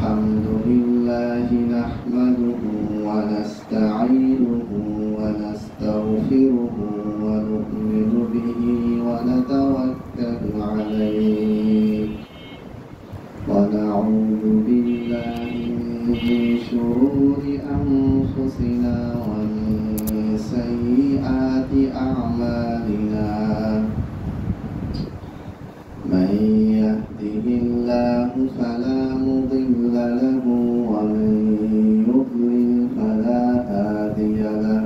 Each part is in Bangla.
الحمد لله نحمده ونستعينه ونستغفره ونؤمن به ونتوكل عليه ونعوذ بالله من شرور أنفسنا ومن سيئات أعمالنا من يهده الله فلا مضل له ومن يضلل فلا هادي له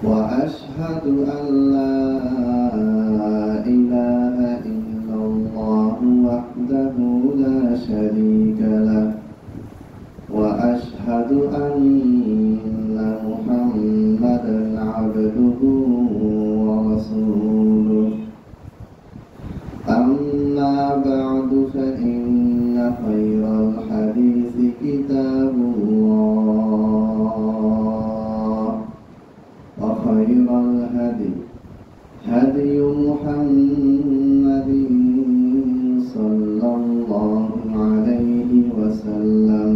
وأشهد أن لا إله إلا الله وحده لا شريك له وأشهد أن محمدا عبده ورسوله أما بعد فإن خير الحديث كتاب الله وخير الهدي هدي محمد صلى الله عليه وسلم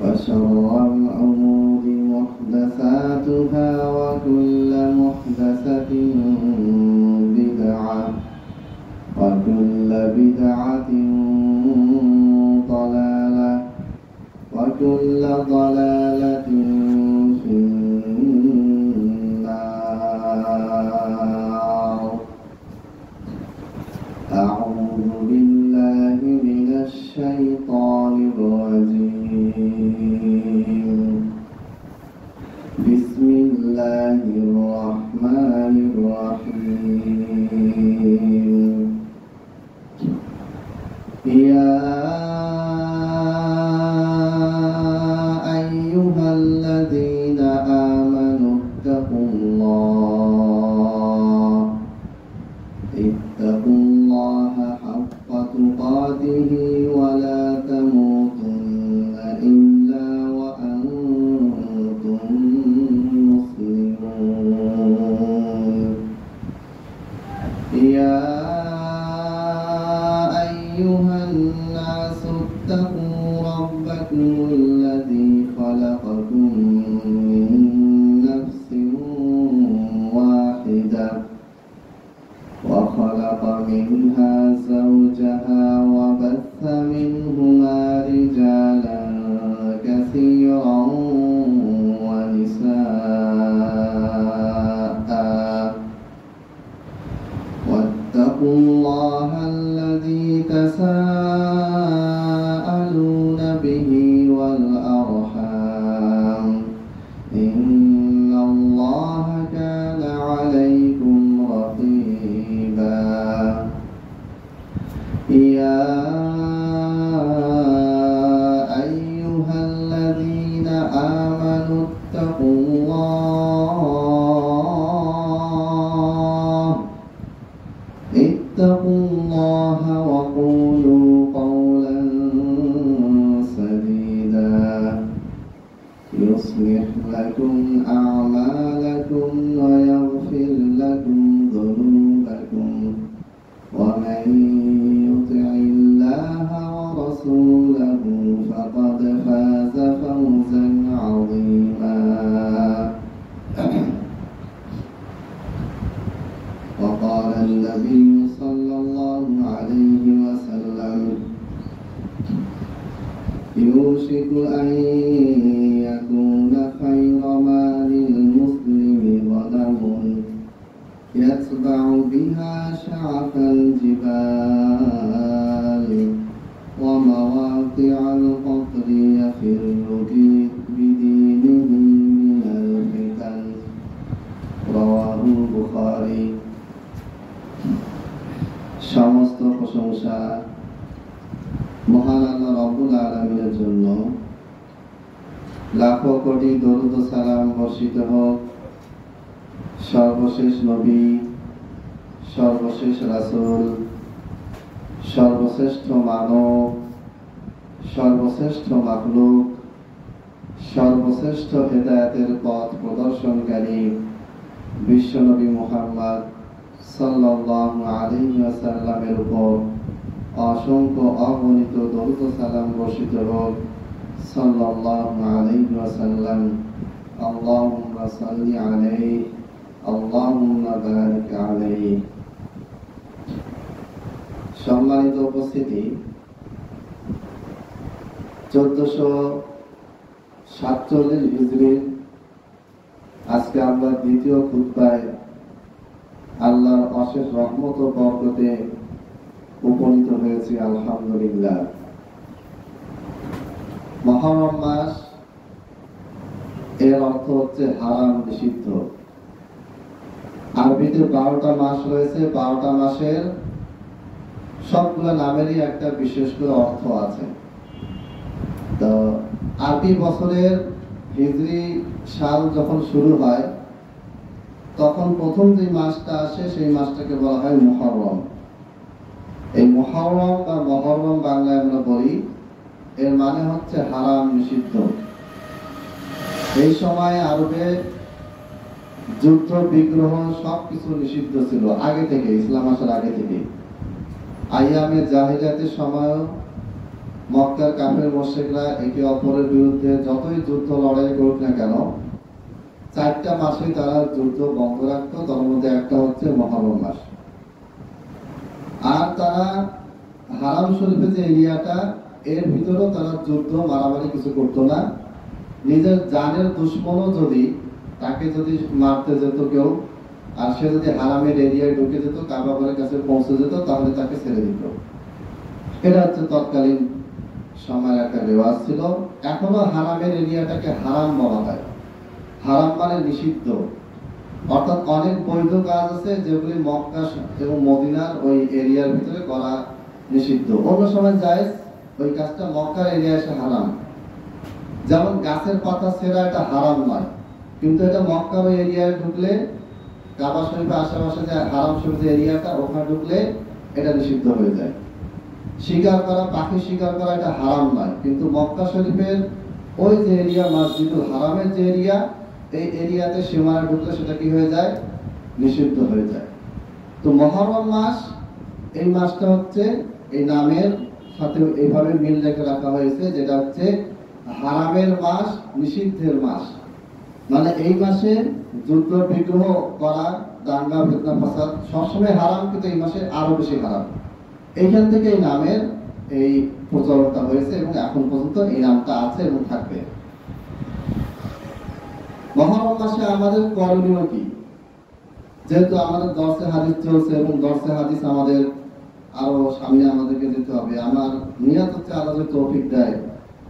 وشر الأمور محدثاتها وكل محدثة بدعة وكل بدعة ضلالة وكل ضلالة في النار. أعوذ بالله من الشيطان الرجيم. بسم الله الرحمن الرحيم. يا أيها الذين آمنوا اتقوا الله حق تقاته ولا تموتن إلا وأنتم مسلمون. يا أيها الناس اتقوا ربكم الذي خلقكم من نفس واحدة وخلق منها زوجها وبث منهما رجالا كثيرا ونساء واتقوا الله الذي تساءلون به والأرحام إن الله كان عليكم رقيبا. يا أيها الذين آمنوا اتقوا الله وقولوا قولا سديدا يصلح لكم أعمالكم ويغفر لكم ذنوبكم ومن يطع الله ورسوله فقد فاز فوزا عظيما. وقال النبي صلى الله عليه وسلم يوشك أن يكون خير مال المسلم غنم يتبع بها شعف الجبال ومواقع القطر يفر بدينه من الفتن. رواه البخاري. সমস্ত প্রশংসা মহান আল্লাহ রাব্বুল আলামিনের জন্য। লাখো কোটি দরুদ ও সালাম বর্ষিত হোক সর্বশেষ নবী, সর্বশেষ রাসূল, সর্বশ্রেষ্ঠ মানব, সর্বশ্রেষ্ঠ মাখলুক, সর্বশ্রেষ্ঠ হেদায়েতের পথ প্রদর্শনকারী বিশ্বনবী মুহাম্মদ সাল্লাল্লাহু আলাইহি ওয়াসাল্লামের উপর অসংখ্য অগণিত দরুদ ও সালাম বর্ষিত হোক সাল্লাল্লাহু আলাইহি ওয়াসাল্লাম। আল্লাহুম্মা সাল্লি আলাইহি আল্লাহুম্মা বারিক আলাইহি। সম্মানিত উপস্থিতি, 1447 হিজরির আজকে আমরা দ্বিতীয় খুতবায় আল্লাহর অশেষ রহমত ও বরকতে উপনীত হয়েছি আলহামদুলিল্লাহ। মুহররম মাস এর অর্থ হচ্ছে হারাম, নিষিদ্ধ। আরবিতে 12টা মাস রয়েছে। 12টা মাসের সবগুলো নামেরই একটা বিশেষ করে অর্থ আছে। তো আরবি বছরের হিজরি সাল যখন শুরু হয় তখন প্রথম যে মাসটা আসে সেই মাসটাকে বলা হয় মুহররম। এই মুহররম বা মুহররম বাংলায় আমরা বলি, এর মানে হচ্ছে হারাম, নিষিদ্ধ। এই সময় আরবে যুদ্ধ বিগ্রহ সবকিছু নিষিদ্ধ ছিল আগে থেকে, ইসলাম আসার আগে থেকে। আইয়ামে জাহিলিয়াতের সময় মক্কার কাফের মুশরিকরা একে অপরের বিরুদ্ধে যতই যুদ্ধ লড়াই করুক না কেন, 4টা মাসে তারা যুদ্ধ বন্ধ রাখতো। তার মধ্যে একটা হচ্ছে মুহররম মাস। আর তারা হারাম শরীফের যে এরিয়াটা, এর ভিতরেও তারা যুদ্ধ মারামারি কিছু করতো না। নিজের জানের দুশ্মনও যদি তাকে যদি মারতে যেত কেউ, আর সে যদি হারামের এরিয়ায় ঢুকে যেত, কাবা ঘরের কাছে পৌঁছে যেত, তাহলে তাকে ছেড়ে দিত। এটা হচ্ছে তৎকালীন সময়ের একটা রেওয়াজ ছিল। এখনো হারামের এরিয়াটাকে হারাম বলা হয়। হারাম মানে নিষিদ্ধ, অর্থাৎ অনেক বৈধ কাজ আছে যেগুলি মক্কা এবং মদিনার ওই এরিয়ার ভিতরে করা নিষিদ্ধ। অন্য সময় জায়েজ, ওই কাজটা মক্কার এরিয়া এসে হারাম। যেমন গাছের পাতা ছেঁড়া, এটা হারাম নয়, কিন্তু এটা মক্কার ওই এরিয়ায় ঢুকলে, কাবা শরীফের আশেপাশে যে হারাম শরীফ যে এরিয়াটা, ওখানে ঢুকলে এটা নিষিদ্ধ হয়ে যায়। শিকার করা, পাখি শিকার করা, এটা হারাম নয়, কিন্তু মক্কা শরীফের ওই যে এরিয়া, মসজিদুল হারামের যে এরিয়া, এই এরিয়াতে সীমানা ঢুকলে সেটা কি হয়ে যায়? নিষিদ্ধ হয়ে যায়। তো মুহররম মাস, এই মাসটা হচ্ছে এই নামের সাথে এইভাবে মিল রেখে রাখা হয়েছে, যেটা হচ্ছে হারামের মাস, নিষিদ্ধের মাস। মানে এই মাসে যুদ্ধ বিগ্রহ করা, দাঙ্গা ফিতনা ফাসাদ সবসময় হারাম, কিন্তু এই মাসে আরো বেশি হারাম। এইখান থেকে এই নামের এই প্রচলনটা হয়েছে এবং এখন পর্যন্ত এই নামটা আছে এবং থাকবে। মুহররম মাসে আমাদের করণীয় কি? যেহেতু আমাদের দর্শে হাদিস চলছে এবং দর্শে হাদিস আমাদের আরো সামনে আমাদেরকে যেতে হবে। আমার নিয়ত হচ্ছে আল্লাহ যদি তৌফিক দেয়,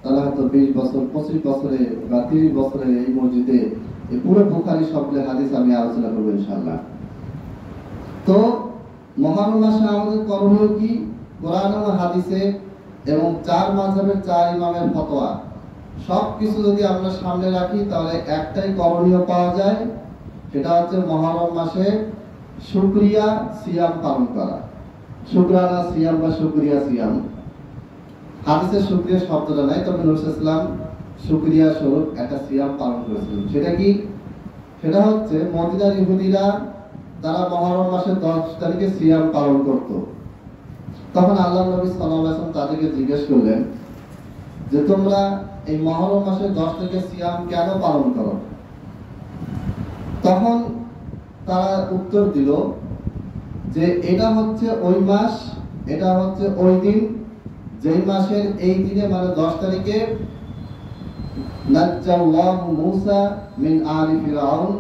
তাহলে হয়তো 20 বছর 25 বছরে বা 30 বছরে এই মসজিদে এই পুরো বুখারী সবগুলো হাদিস আমি আলোচনা করবো ইনশাআল্লাহ। তো মুহররম মাসে আমাদের করণীয় কি? কোরআন ও হাদিসে এবং 4 মাযহাবের 4 ইমামের ফতোয়া সবকিছু যদি আমরা সামনে রাখি, তাহলে একটাই করণীয় পাওয়া যায়, সেটা হচ্ছে মুহররম মাসে শুকরিয়া সিয়াম পালন করা। শুকরানা সিয়াম বা শুকরিয়া সিয়াম, হাদিসে শুকরিয়া শব্দটা নাই, তবে নবী সাল্লাল্লাহু আলাইহি ওয়াসাল্লাম শুকরিয়া স্বরূপ একটা সিয়াম পালন করেছিলেন। সেটা কি? সেটা হচ্ছে মদিনার ইহুদিরা তারা মুহররম মাসের 10 তারিখে সিয়াম পালন করত। তখন আল্লাহ নবী সাল্লাল্লাহু আলাইহি ওয়াসাল্লাম তাদেরকে জিজ্ঞেস করলেন যে তোমরা এই মুহররম মাসের 10 তারিখে সিয়াম কেন পালন করো? তখন তারা উত্তর দিল যে এটা হচ্ছে ওই মাস, এটা হচ্ছে ওই দিন যেই মাসের এই দিনে, মানে 10 তারিখে নাজ্জাল্লাহু মূসা মিন আলি ফিরআউন,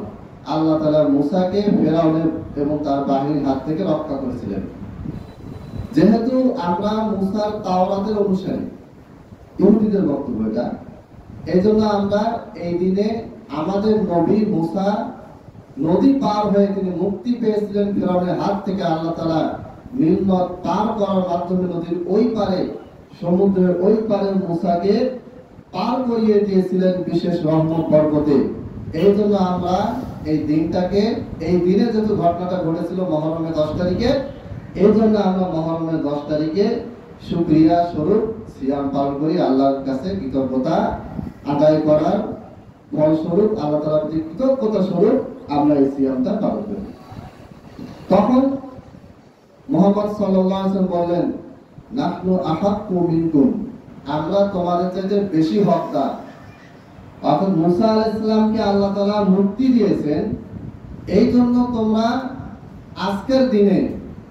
আল্লাহ তাআলা মূসাকে ফিরআউনের এবং তার বাহিনীর হাত থেকে রক্ষা করেছিলেন। যেহেতু আমরা মূসার তাওরাতের অনুসারী, ইহুদিদের বক্তব্য এটা, এইজন্য আমরা এই দিনে আমাদের নবী মূসা নদী পার হয়ে তিনি মুক্তি পেয়েছিলেন ফিরআউনের হাত থেকে। আল্লাহ তাআলা নীল নদ পার করার মাধ্যমে নদীর ওই পারে, সমুদ্রের ওই পারে মূসাকে পার করিয়ে দিয়েছিলেন বিশেষ রহমত বরকতে। এই জন্য আমরা এই দিনটাকে, এই দিনে যেহেতু ঘটনাটা ঘটেছিল মুহররমের 10 তারিখে, এই জন্য আমরা মুহররমের 10 তারিখে শুকরিয়া স্বরূপ সিয়াম পালন করি। আল্লাহর কাছে কৃতজ্ঞতা আদায় করার ফলস্বরূপ, আল্লাহ তাআলার প্রতি কৃতজ্ঞতা স্বরূপ আমরা এই সিয়ামটা পালন করি। তখন মুহাম্মদ সাল্লাল্লাহু আলাইহি ওয়াসাল্লাম বললেন নাহনু আহাক্কু মিনকুম, আমরা তোমাদের চাইতে বেশি হকদার। অর্থাৎ মুসা আলাইহিস সালামকে আল্লাহ তাআলা মুক্তি দিয়েছেন, এই জন্য তোমরা আজকের দিনে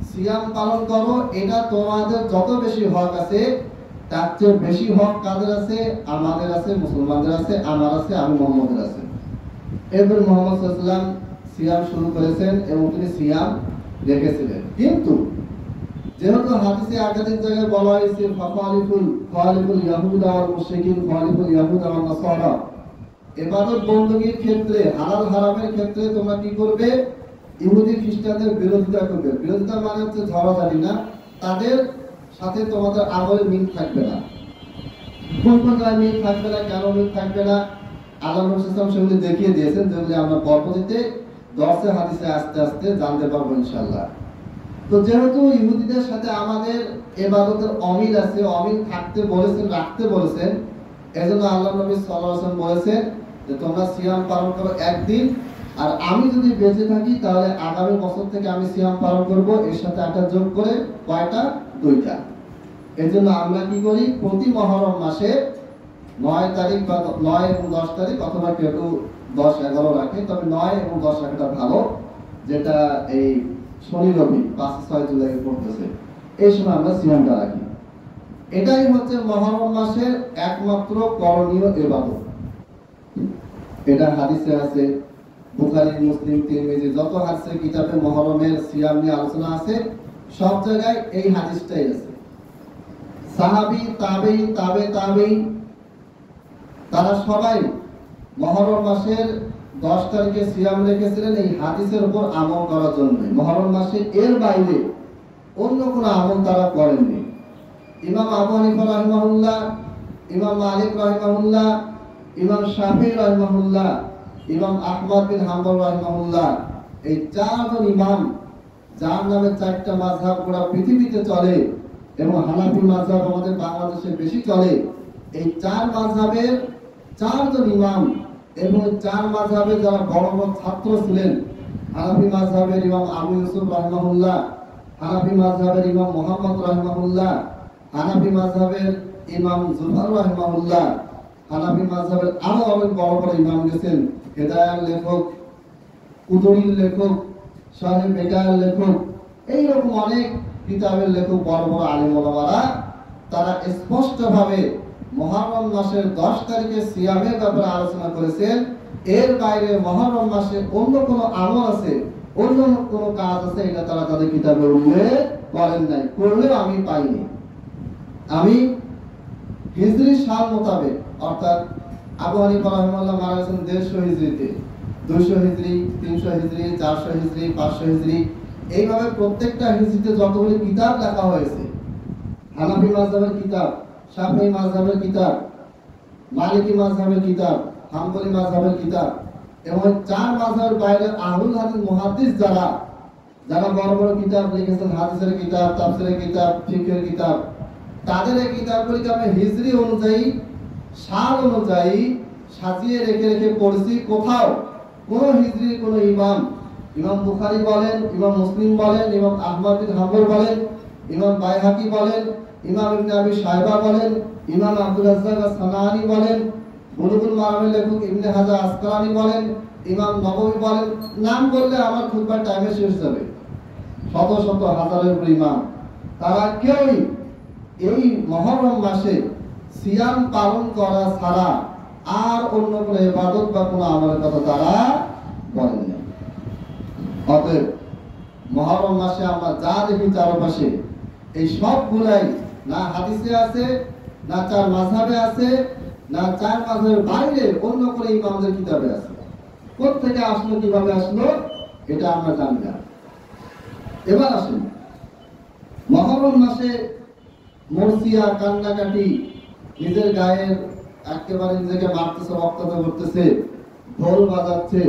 সিয়াম পালন করো। এটা তোমাদের যত বেশি হক আছে তার চেয়ে বেশি হক কাদের আছে? আমাদের আছে, মুসলমানদের আছে, আমার আছে, আমি মুহাম্মদের আছে। এরপর মুহাম্মদ সাল্লাল্লাহু আলাইহি ওয়াসাল্লাম সিয়াম শুরু করেছেন এবং তিনি সিয়াম রেখেছিলেন। কিন্তু যেহেতু হাদিসে একাধিক জায়গায় বলা হয়েছে ফালিফুল ইয়াহুদা ওয়াল মুশরিকিন, ফালিফুল ইয়াহুদা ওয়ান নাসারা, ইবাদত বندگির ক্ষেত্রে, হালাল হারামের ক্ষেত্রে তোমরা কি করবে? ইহুদি খ্রিস্টানদের বিরোধিতা করবে। বিরোধিতা মানে হচ্ছে ঝগড়াঝাটি না, তাদের সাথে তোমাদের আমলে মিল থাকবে না। কোন কোন জায়গায় মিল থাকবে না, কেন মিল থাকবে না, আল্লাহ রাসূল সাল্লাল্লাহু আলাইহি ওয়াসাল্লাম সেগুলি দেখিয়ে দিয়েছেন, যেগুলি আমরা পরবর্তীতে দর্শে হাদিসে আস্তে আস্তে জানতে পারবো ইনশাআল্লাহ। তো যেহেতু ইহুদিদের সাথে আমাদের ইবাদতের অমিল আছে, অমিল থাকতে বলেছেন, রাখতে বলেছেন, এজন্য আল্লাহ নবী সাল্লাল্লাহু আলাইহি ওয়াসাল্লাম বলেছেন যে তোমরা সিয়াম পালন করো একদিন, আর আমি যদি বেঁচে থাকি তাহলে আগামী বছর থেকে আমি সিয়াম পালন করব, এর সাথে একটা যোগ করে কয়টা? 2টা। এজন্য আমরা কি করি? প্রতি মুহররম মাসে 9 তারিখ বা 9 এবং 10 তারিখ, অথবা কেউ 10, 11 রাখে, তবে 9 এবং 10 রাখাটা ভালো, যেটা এই শনি রবি 5-6 জুলাই পড়তেছে, এই সময় আমরা সিয়ামটা রাখি। এটাই হচ্ছে মুহররম মাসের একমাত্র করণীয় ইবাদত। এটা হাদিসে আছে, বুখারী, মুসলিম, তিরমিজি, যত হাদিসের কিতাবে মুহররমের সিয়াম নিয়ে আলোচনা আছে, সব জায়গায় এই হাদিসটাই আছে। সাহাবী, তাবেঈ, তাবেঈ তারা সবাই মুহররম মাসের 10 তারিখে সিয়াম রেখেছিলেন এই হাদিসের উপর আমল করার জন্য। মুহররম মাসে এর বাইরে অন্য কোনো আমল তারা করেননি। ইমাম আবু হানিফা রাহিমাহুল্লাহ, ইমাম মালিক রাহিমাহুল্লাহ, ইমাম শাফিঈ রাহিমাহুল্লাহ, ইমাম আহমদ বিন হাম্বল রাহিমাহুল্লাহ, এই 4 জন ইমাম, যার নামে 4টা মাযহাব পুরো পৃথিবীতে চলে এবং হানাফি মাযহাব আমাদের বাংলাদেশে বেশি চলে, এই 4 মাযহাবের 4 জন ইমাম এবং 4 মাযহাবের যারা বড় বড় ছাত্র ছিলেন, হানাফি মাযহাবের ইমাম আবু ইউসুফ রাহিমাহুল্লাহ, হানাফি মাযহাবের ইমাম মুহাম্মদ রাহিমাহুল্লাহ, হানাফি মাযহাবের ইমাম জুফর রাহিমাহুল্লাহ, হানাফি মাযহাবের আরো অনেক বড় বড় ইমাম গেছেন, হেদায়ার লেখক, কুতুরির লেখক, শারহ বেকার লেখক, এইরকম অনেক কিতাবের লেখক, বড় বড় আলেম ওলামারা, তারা স্পষ্টভাবে মুহররম মাসের 10 তারিখে সিয়ামের ব্যাপারে আলোচনা করেছেন। এর বাইরে মুহররম মাসে অন্য কোনো আমল আছে, অন্য কোনো কাজ আছে, এটা তারা তাদের কিতাবে উল্লেখ করেন নাই, করলেও আমি পাইনি। আমি হিজরি সাল মোতাবেক, অর্থাৎ আবু হানিফা রাহিমাহুল্লাহ মারা গেছেন 150 হিজরিতে, 200 হিজরি, 300 হিজরি, 400 হিজরি, 500 হিজরি, এইভাবে প্রত্যেকটা হিজরিতে যতগুলি কিতাব লেখা হয়েছে, হানাফি মাযহাবের কিতাব, শাফিঈ মাযহাবের কিতাব, মালিকি মাযহাবের কিতাব, হাম্বলি মাযহাবের কিতাব, এবং 4 মাযহাবের বাইরে আহলুল হাদিস মুহাদ্দিস যারা বড় বড় কিতাব লিখেছেন, হাদিসের কিতাব, তাফসীরের কিতাব, ফিকহের কিতাব, তাদের এই কিতাবগুলিকে আমি হিজরি অনুযায়ী, সাল অনুযায়ী সাজিয়ে রেখে রেখে পড়ছি। কোথাও কোন হিজরির কোন ইমাম, ইমাম বুখারী বলেন, ইমাম মুসলিম বলেন, ইমাম আহমদ বিন হাম্বল বলেন, ইমাম বাইহাকি বলেন, ইমাম ইবনে আবি শায়বা বলেন, ইমাম আব্দুর রাজ্জাক আস-সানাআনী বলেন, বুলুগুল মারামের লেখক ইবনে হাজার আসকালানী বলেন, ইমাম নববী বলেন, নাম বললে আমার খুতবার টাইমে শেষ যাবে, শত শত হাজারের উপর ইমাম, তারা কেউই এই মুহররম মাসে সিয়াম পালন করা ছাড়া আর অন্য কোনো ইবাদত বা কোনো আমলের কথা তারা বলেন না। অতএব মুহররম মাসে আমরা যা দেখি চারপাশে, এই সবগুলাই না হাদিসে আছে, না 4 মাযহাবে আছে, না 4 মাযহাবের বাইরে অন্য কোনো ইমামদের কিতাবে আছে। কোত্থেকে আসলো, কিভাবে আসলো, এটা আমরা জানি না। এবার আসুন, মুহররম মাসে মরসিয়া, কান্নাকাটি, নিজের গায়ের একেবারে নিজেকে মারতেছে, রক্তাক্ত করতেছে, ঢোল বাজাচ্ছে,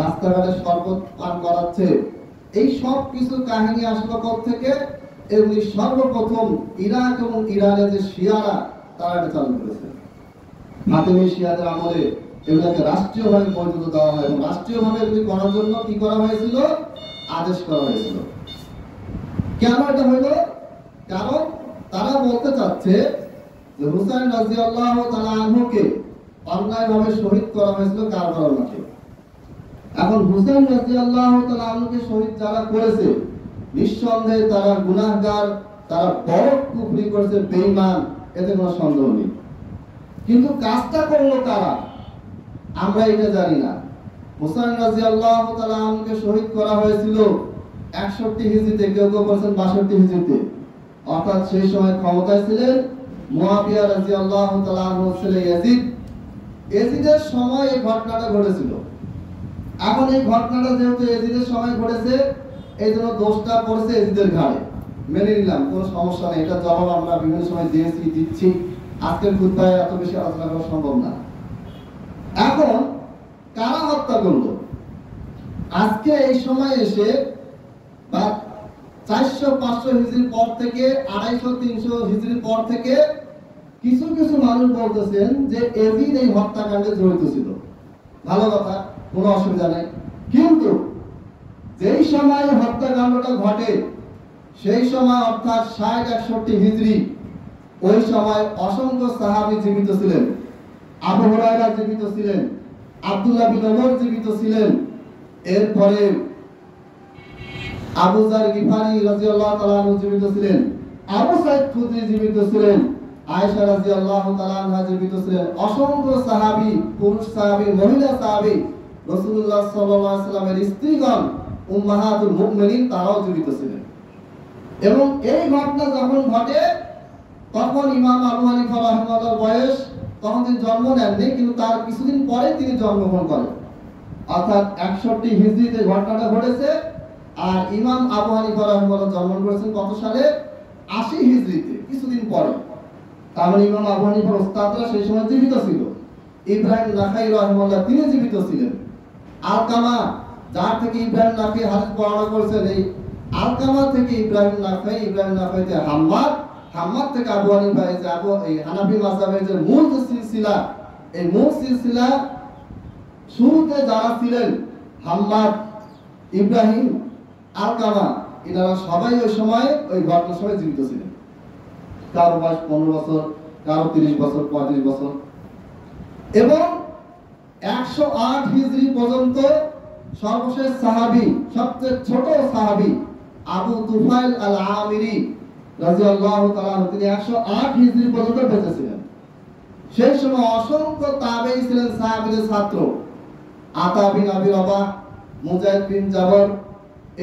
রাস্তাঘাটে শরবত পান করাচ্ছে, এই সব কিছু কাহিনী আসলো থেকে? এগুলি সর্বপ্রথম ইরাক এবং ইরানের যে শিয়ারা, তারা এটা চালু করেছে। ফাতেমি শিয়াদের আমলে এগুলোকে রাষ্ট্রীয়ভাবে বৈধতা দেওয়া হয় এবং রাষ্ট্রীয়ভাবে এগুলি করার জন্য কি করা হয়েছিল? আদেশ করা হয়েছিল। কেন এটা হইল? কারণ তারা বলতে চাচ্ছে যে হুসাইন রাদিয়াল্লাহু তাআলা আনহুকে অন্যায়ভাবে শহীদ করা হয়েছিল কারবালার মাঠে। এখন হুসাইন রাদিয়াল্লাহু তাআলা আনহুকে শহীদ যারা করেছে নিঃসন্দেহে তারা গুনাহগার, তারা বড় কুফরি করেছে, বেঈমান, এতে কোনো সন্দেহ নেই। কিন্তু কাজটা করলো কারা আমরা এটা জানি না। হুসাইন রাদিয়াল্লাহু তাআলা আনহুকে শহীদ করা হয়েছিল 61 হিজরিতে, কেউ কেউ বলেছেন 62 হিজরিতে। অর্থাৎ সেই সময় ক্ষমতায় ছিলেন মুয়াবিয়া রাদিয়াল্লাহু তাআলা আনহুর ছেলে ইয়াজিদ। ইয়াজিদের সময় এই ঘটনাটা ঘটেছিল। এখন এই ঘটনাটা যেহেতু ইয়াজিদের সময় ঘটেছে, এই জন্য দোষটা পড়েছে ইয়াজিদের ঘাড়ে। মেনে নিলাম, কোনো সমস্যা নেই, এটা জবাব আমরা বিভিন্ন সময় দিয়েছি, দিচ্ছি। আজকের খুতবায় এত বেশি আলোচনা করা সম্ভব না। এখন কারা হত্যা করলো? আজকে এই সময় এসে বা 400-500 হিজরির পর থেকে 250-300 হিজরির পর থেকে কিছু কিছু মানুষ বলতেছেন যে ইয়াজিদ এই হত্যাকাণ্ডে জড়িত ছিল। ভালো কথা, কোনো অসুবিধা নেই। কিন্তু যেই সময় হত্যাকাণ্ডটা ঘটে সেই সময় অর্থাৎ 60-61 হিজরি, ওই সময় অসংখ্য সাহাবী জীবিত ছিলেন। আবু হুরায়রা জীবিত ছিলেন, আব্দুল্লাহ বিন ওমর জীবিত ছিলেন, এরপরে আবু যার গিফারি রাদিয়াল্লাহু তাআলা আনহু জীবিত ছিলেন, আবু সাঈদ খুদরি জীবিত ছিলেন, আয়েশা রাদিয়াল্লাহু তাআলা আনহা জীবিত ছিলেন। অসংখ্য সাহাবী, পুরুষ সাহাবী, মহিলা সাহাবী, রাসূলুল্লাহ সাল্লাল্লাহু আলাইহি ওয়াসাল্লামের স্ত্রীগণ, উম্মাহাতুল মুমিনিন, তারাও জীবিত ছিলেন। এবং এই ঘটনা যখন ঘটে তখন ইমাম আবু হানিফা রাহিমাহুল্লাহর বয়স, তখন তিনি জন্ম নেননি, কিন্তু তার কিছুদিন পরে তিনি জন্মগ্রহণ করেন। অর্থাৎ 61 হিজরিতে ঘটনাটা ঘটেছে। আর ইমাম আবু হানিফা রাহিমাহুল্লাহ জন্মগ্রহণ করেছেন কত সালে? 80 হিজরিতে, কিছুদিন পরে। তাহলে ইমাম আবু হানিফার ওস্তাদরা সেই সময় জীবিত ছিল। ইব্রাহিম নাখাই রাহিমাহুল্লাহ তিনি জীবিত ছিলেন। আলকামা, যার থেকে ইব্রাহিম নাখাই হাদিস বর্ণনা করেছেন, এই আলকামা থেকে ইব্রাহিম নাখাই, ইব্রাহিম নাখাই থেকে হাম্মাদ, হাম্মাদ থেকে আবু হানিফা, এই হানাফি মাযহাবের যে মূল সিলসিলা, এই মূল সিলসিলা শুরুতে যারা ছিলেন হাম্মাদ, ইব্রাহিম, আলকামা, এনারা সবাই ওই সময় ওই ঘটনার সময় জীবিত ছিলেন। কারো বয়স 15 বছর, কারো 30 বছর, 35 বছর। এবং 108 হিজরি পর্যন্ত সর্বশেষ সাহাবী, সবচেয়ে ছোট সাহাবী আবু তুফাইল আল আমিরি রাদিয়াল্লাহু তাআলা আনহু, তিনি 108 হিজরি পর্যন্ত বেঁচে ছিলেন। সেই সময় অসংখ্য তাবেঈ ছিলেন সাহাবীদের ছাত্র। আতা বিন আবি রবাহ, মুজাহিদ বিন জাবর,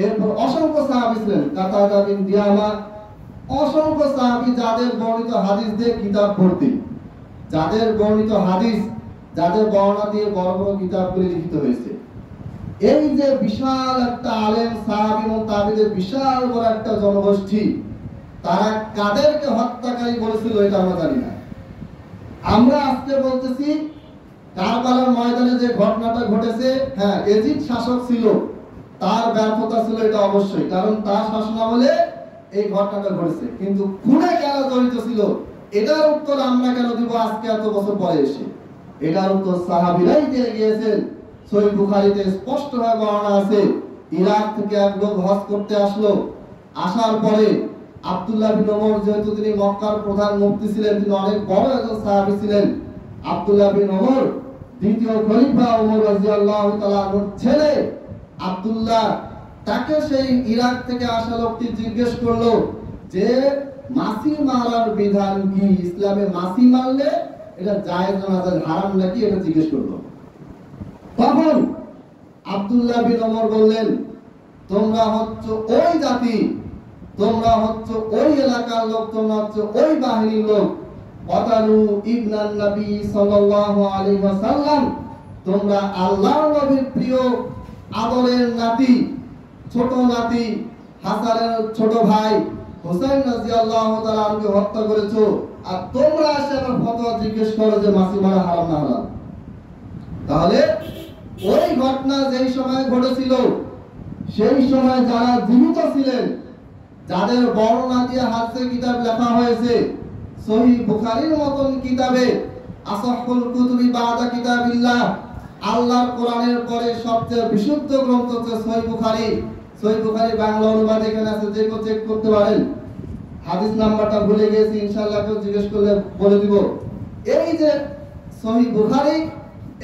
এরপর অসংখ্য সাহাবী ছিলেন, কাতাদা বিন দিয়ামা, অসংখ্য সাহাবী যাদের বর্ণিত হাদিস দিয়ে কিতাব ভর্তি, যাদের বর্ণিত হাদিস, যাদের বর্ণনা দিয়ে বড় বড় কিতাবগুলি লিখিত হয়েছে। এই যে বিশাল একটা আলেম, সাহাবী এবং তাবেঈদের বিশাল বড় একটা জনগোষ্ঠী, তারা কাদেরকে হত্যাকারী বলেছিল এটা আমরা জানি না। আমরা আজকে বলতেছি কারবালার ময়দানে যে ঘটনাটা ঘটেছে, হ্যাঁ ইয়াজিদ শাসক ছিল, তার ব্যর্থতা ছিল এটা অবশ্যই, কারণ তার শাসনামলে এই ঘটনাটা ঘটেছে। কিন্তু খুনে কেন জড়িত ছিল এটার উত্তর আমরা কেন দিব আজকে এত বছর পরে এসে? এটার উত্তর সাহাবীরাই দিয়ে গিয়েছেন। সহিহ বুখারীতে স্পষ্টভাবে বর্ণনা আছে, ইরাক থেকে এক লোক হজ করতে আসলো। আসার পরে আব্দুল্লাহ বিন ওমর, যেহেতু তিনি মক্কার প্রধান মুফতি ছিলেন, তিনি অনেক বড় একজন সাহাবী ছিলেন। আব্দুল্লাহ বিন ওমর দ্বিতীয় খলিফা ওমর রাদিয়াল্লাহু তাআলা আনহুর ছেলে আব্দুল্লাহ, তাকে সেই ইরাক থেকে আসা লোকটি জিজ্ঞেস করলো যে মাছি মারার বিধান কি, ইসলামে মাছি মারলে এটা জায়েজ না হারাম নাকি, এটা জিজ্ঞেস করলো। তখন আব্দুল্লাহ বিন ওমর বললেন, তোমরা হচ্ছে ওই জাতি, তোমরা হচ্ছে ওই এলাকার লোক, তোমরা হচ্ছে ওই বাহিনীর লোক, ওয়াতালু ইবনান নবী সাল্লাল্লাহু আলাইহি ওয়াসাল্লাম, তোমরা আল্লাহর নবীর প্রিয় আদরের নাতি, ছোট নাতি, হাসানের ছোট ভাই হুসাইন রাদিয়াল্লাহু তাআলা আনহুকে হত্যা করেছো, আর তোমরা এসে আবার ফতোয়া জিজ্ঞেস করো যে মাছি মারা হারাম না হালাল। তাহলে ওই ঘটনা যেই সময় ঘটেছিল, সেই সময় যারা জীবিত ছিলেন, যাদের বর্ণনা দিয়ে হাদিসের কিতাব লেখা হয়েছে, সহিহ বুখারীর মতন কিতাবে, আসাহুল কুতুবি বাদা কিতাবিল্লাহ, আল্লাহর কোরআনের পরে সবচেয়ে বিশুদ্ধ গ্রন্থ হচ্ছে সহিহ বুখারী। সহিহ বুখারী বাংলা অনুবাদ এখানে আছে, যে কেউ চেক করতে পারেন। হাদিস নাম্বারটা ভুলে গেছি, ইনশাআল্লাহ কেউ জিজ্ঞেস করলে বলে দিব। এই যে সহিহ বুখারী,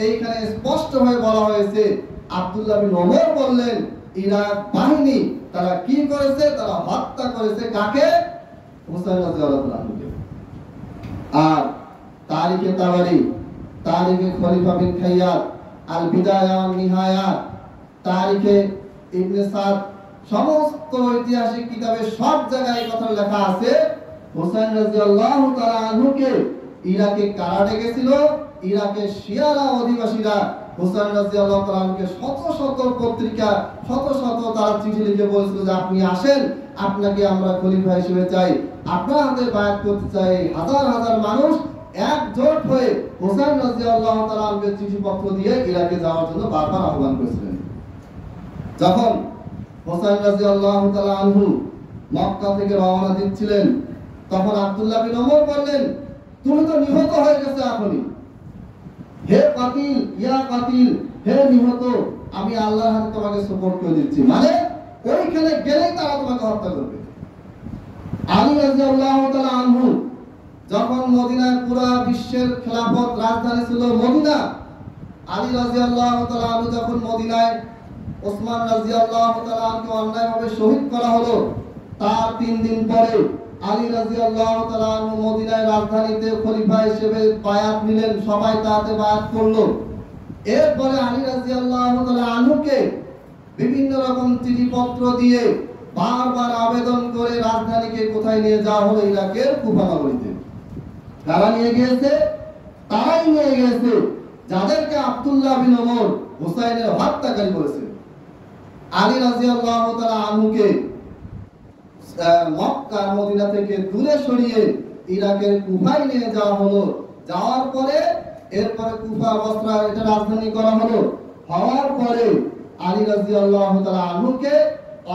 এইখানে স্পষ্ট হয়ে বলা হয়েছে আব্দুল্লাহ বিন ওমর বললেন ইরাক বাহিনী তারা কি করেছে, তারা হত্যা করেছে কাকে? হুসাইন রাদিয়াল্লাহু আনহুকে। আর তারিখে তাবারি, তারিখে খলিফা বিন খাইয়াত, আল বিদায়া ওয়ান নিহায়া, তারিখে ইবনে সাদ, সমস্ত ঐতিহাসিক কিতাবে সব জায়গায় এই কথা লেখা আছে হুসাইন রাদিয়াল্লাহু তাআলা আনহুকে ইরাকে কারা ডেকেছিল? ইরাকের শিয়ারা অধিবাসীরা হুসাইন রাদিয়াল্লাহু তাআলা আনহুকে শত শত পত্রিকা, শত শত তারা চিঠি লিখে বলেছিল যে আপনি আসেন, আপনাকে আমরা খলিফা হিসেবে চাই, আপনার হাতে বায়াত করতে চাই। হাজার হাজার মানুষ একজোট হয়ে হুসাইন রাদিয়াল্লাহু তাআলা আনহুকে চিঠিপত্র দিয়ে ইরাকে যাওয়ার জন্য বারবার আহ্বান করেছিলেন। যখন হুসাইন রাদিয়াল্লাহু তাআলা আনহু মক্কা থেকে রওনা দিচ্ছিলেন, তখন আব্দুল্লাহ বিন ওমর বললেন তুমি তো নিহত হয়ে গেছে এখনই, হে কাতিল, ইয়া কাতিল, হে নিহত, আমি আল্লাহর হাতে তোমাকে সুপর্দ করে দিচ্ছি। মানে ওইখানে গেলেই তারা তোমাকে হত্যা করবে। আলী রাদিয়াল্লাহু তাআলা আনহু যখন মদিনায় পুরা বিশ্বের খেলাফত রাজধানী ছিল মদিনা, আলী রাদিয়াল্লাহু তাআলা আনহু যখন মদিনায় ওসমান রাদিয়াল্লাহু তাআলা আনহুকে অন্যায়ভাবে শহীদ করা হলো, তার 3 দিন পরে আলী রাদিয়াল্লাহু তাআলা আনহু মদিনায় রাজধানীতে খলিফা হিসেবে বায়াত নিলেন, সবাই তাতে বায়াত করলো। এরপরে আলী রাদিয়াল্লাহু তাআলা আনহুকে বিভিন্ন রকম চিঠিপত্র দিয়ে বারবার আবেদন করে রাজধানীকে কোথায় নিয়ে যাওয়া হলো? ইরাকের কুফা নগরীতে। কারা নিয়ে গিয়েছে? তারাই নিয়ে গিয়েছে যাদেরকে আব্দুল্লাহ বিন ওমর হুসাইনের হত্যাকারী বলেছে। আলী রাদিয়াল্লাহু তাআলা আনহুকে মক্কা মদিনা থেকে দূরে সরিয়ে ইরাকের কুফায় নিয়ে যাওয়া হলো। যাওয়ার পরে এরপরে কুফা বসরা এটা রাজধানী করা হলো। হওয়ার পরে আলী রাদিয়াল্লাহু তাআলা আনহুকে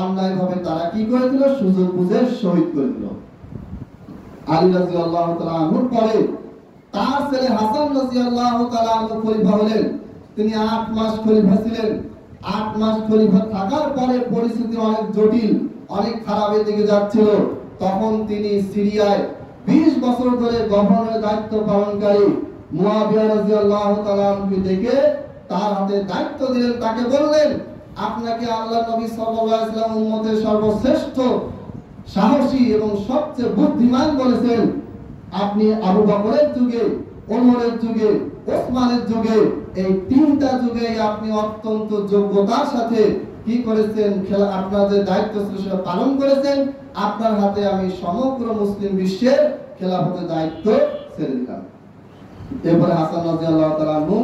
অন্যায়ভাবে তারা কি করেছিল? সুযোগ বুঝে শহীদ করে দিল। আলী রাদিয়াল্লাহু তাআলা আনহুর পরে তার ছেলে হাসান রাদিয়াল্লাহু তাআলা আনহু খলিফা হলেন। তিনি 8 মাস খলিফা ছিলেন। 8 মাস খলিফা থাকার পরে পরিস্থিতি অনেক জটিল, অনেক খারাপের দিকে যাচ্ছিল। তখন তিনি সিরিয়ায় 20 বছর ধরে গভর্নরের দায়িত্ব পালনকারী মুয়াবিয়া রাদিয়াল্লাহু তাআলা আনহুকে ডেকে তার হাতে দায়িত্ব দিলেন। তাকে বললেন আপনাকে আল্লাহর নবী সাল্লাল্লাহু আলাইহি ওয়াসাল্লাম উম্মতের সর্বশ্রেষ্ঠ সাহসী এবং সবচেয়ে বুদ্ধিমান বলেছেন। আপনি আবু বকরের যুগে, ওমরের যুগে, ওসমানের যুগে, এই 3টা যুগে আপনি অত্যন্ত যোগ্যতার সাথে কি করেছেন? আপনাদের দায়িত্ব ছিল সেটা পালন করেছেন। আপনার হাতে আমি সমগ্র মুসলিম বিশ্বের খেলাফতের দায়িত্ব ছেড়ে দিলাম। এরপরে হাসান রাদিয়াল্লাহু তাআলা আনহু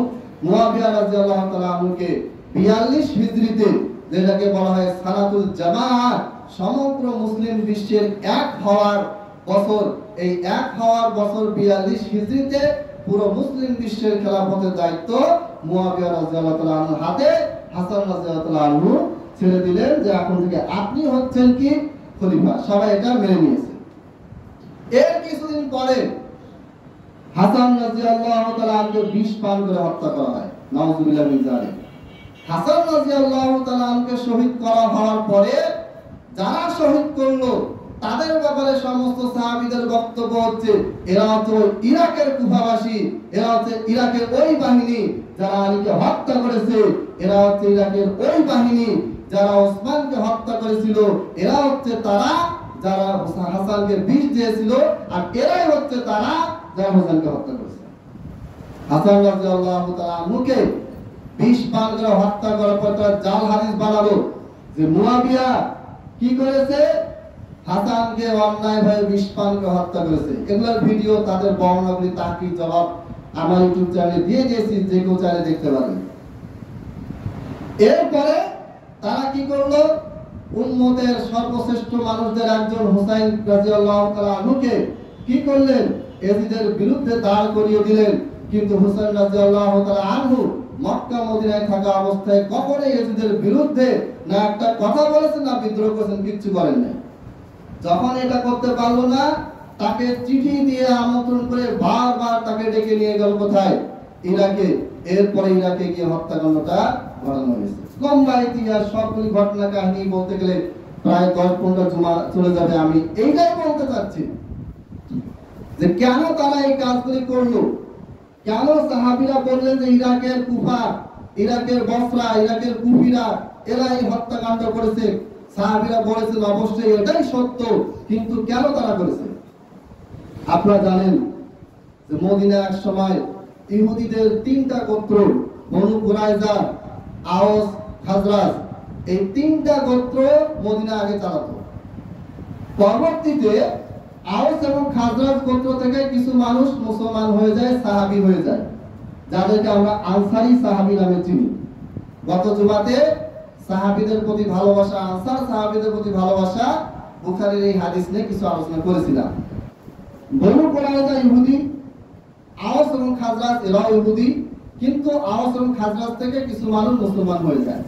মুয়াবিয়া রাদিয়াল্লাহু তাআলা আনহুকে 42 হিজরিতে, যেটাকে বলা হয় সালাতুল জামাআত, সমগ্র মুসলিম বিশ্বের এক হওয়ার বছর, এই এক হওয়ার বছর 42 হিজরিতে পুরো মুসলিম বিশ্বের খেলাফতের দায়িত্ব মুয়াবিয়া রাদিয়াল্লাহু তাআলা আনহুর হাতে হাসান রাদিয়াল্লাহু তাআলা আনহু ছেড়ে দিলেন যে এখন থেকে আপনি হচ্ছেন কি খলিফা। সবাই এটা মেনে নিয়েছে। এর কিছুদিন পরে হাসান রাদিয়াল্লাহু তাআলা আনহুকে বিষ পান করে হত্যা করা হয়। নাউযুবিল্লাহি মিন যালিক। হাসান রাদিয়াল্লাহু তাআলা আনহুকে শহীদ করা হওয়ার পরে যারা শহীদ করলো তাদের ব্যাপারে সমস্ত সাহাবীদের বক্তব্য হচ্ছে এরা হচ্ছে ইরাকের কুফাবাসী, এরা হচ্ছে ইরাকের ওই বাহিনী যারা আলীকে হত্যা করেছে, এরা হচ্ছে ইরাকের ওই বাহিনী যারা ওসমানকে হত্যা করেছিল, এরা হচ্ছে তারা যারা হাসানকে বিষ দিয়েছিল, আর এরাই হচ্ছে তারা যারা হাসানকে হত্যা করেছে। হাসান রাদিয়াল্লাহু তাআলা আনহুকে বিষ পান করে হত্যা করার পর তারা জাল হাদিস বানালো যে মুয়াবিয়া কি করেছে? হাসানকে অন্যায়ভাবে বিষ পান করে হত্যা করেছে। এগুলোর ভিডিও, তাদের বর্ণনাগুলি, তাকিদ জবাব আমার ইউটিউব চ্যানেলে দিয়ে দিয়েছি, যে কেউ চাইলে দেখতে পারেন। এরপরে তারা কি করলো? উম্মতের সর্বশ্রেষ্ঠ মানুষদের একজন হুসাইন রাদিয়াল্লাহু তাআলা আনহুকে কি করলেন? এজিদের বিরুদ্ধে দাঁড় করিয়ে দিলেন। কিন্তু হুসাইন রাদিয়াল্লাহু তাআলা আনহু মক্কা মদিনায় থাকা অবস্থায় কখনোই এজিদের বিরুদ্ধে না একটা কথা বলেছেন, না বিদ্রোহ করেছেন, কিচ্ছু করেন নাই। যখন এটা করতে পারলো না, তাকে চিঠি দিয়ে আমন্ত্রণ করে বারবার তাকে ডেকে নিয়ে গেল কোথায়? ইরাকে। এরপরে ইরাকে গিয়ে হত্যাকাণ্ডটা ঘটানো হয়েছে। লম্বা ইতিহাস, সবগুলি ঘটনা কাহিনী বলতে গেলে প্রায় 10-15 জুমা চলে যাবে। আমি এইটাই বলতে চাচ্ছি যে কেন তারা এই কাজগুলি করলো, কেন সাহাবীরা বললেন যে ইরাকের কুফা, ইরাকের বসরা, ইরাকের কুফিরা এরা এই হত্যাকাণ্ড করেছে। সাহাবীরা বলেছেন অবশ্যই এটাই সত্য, কিন্তু কেন তারা করেছে? আপনারা জানেন যে মদিনা এক সময় ইহুদিদের 3টা গোত্র, বনু কুরাইজা, আওস, খাজরাজ, এই 3টা গোত্র মদিনা আগে চালাতো। পরবর্তীতে আওস এবং খাজরাজ গোত্র থেকে কিছু মানুষ মুসলমান হয়ে যায়, সাহাবী হয়ে যায়, যাদেরকে আমরা আনসারী সাহাবী নামে চিনি। গত জুমাতে সাহাবীদের প্রতি ভালোবাসা, আনসার সাহাবীদের প্রতি ভালোবাসা, বুখারীর এই হাদিস নিয়ে কিছু আলোচনা করেছিলাম। বনু কুরাইজা ইহুদি, আওস এবং খাজরাজ এরাও ইহুদি, কিন্তু আওস এবং খাজরাজ থেকে কিছু মানুষ মুসলমান হয়ে যায়।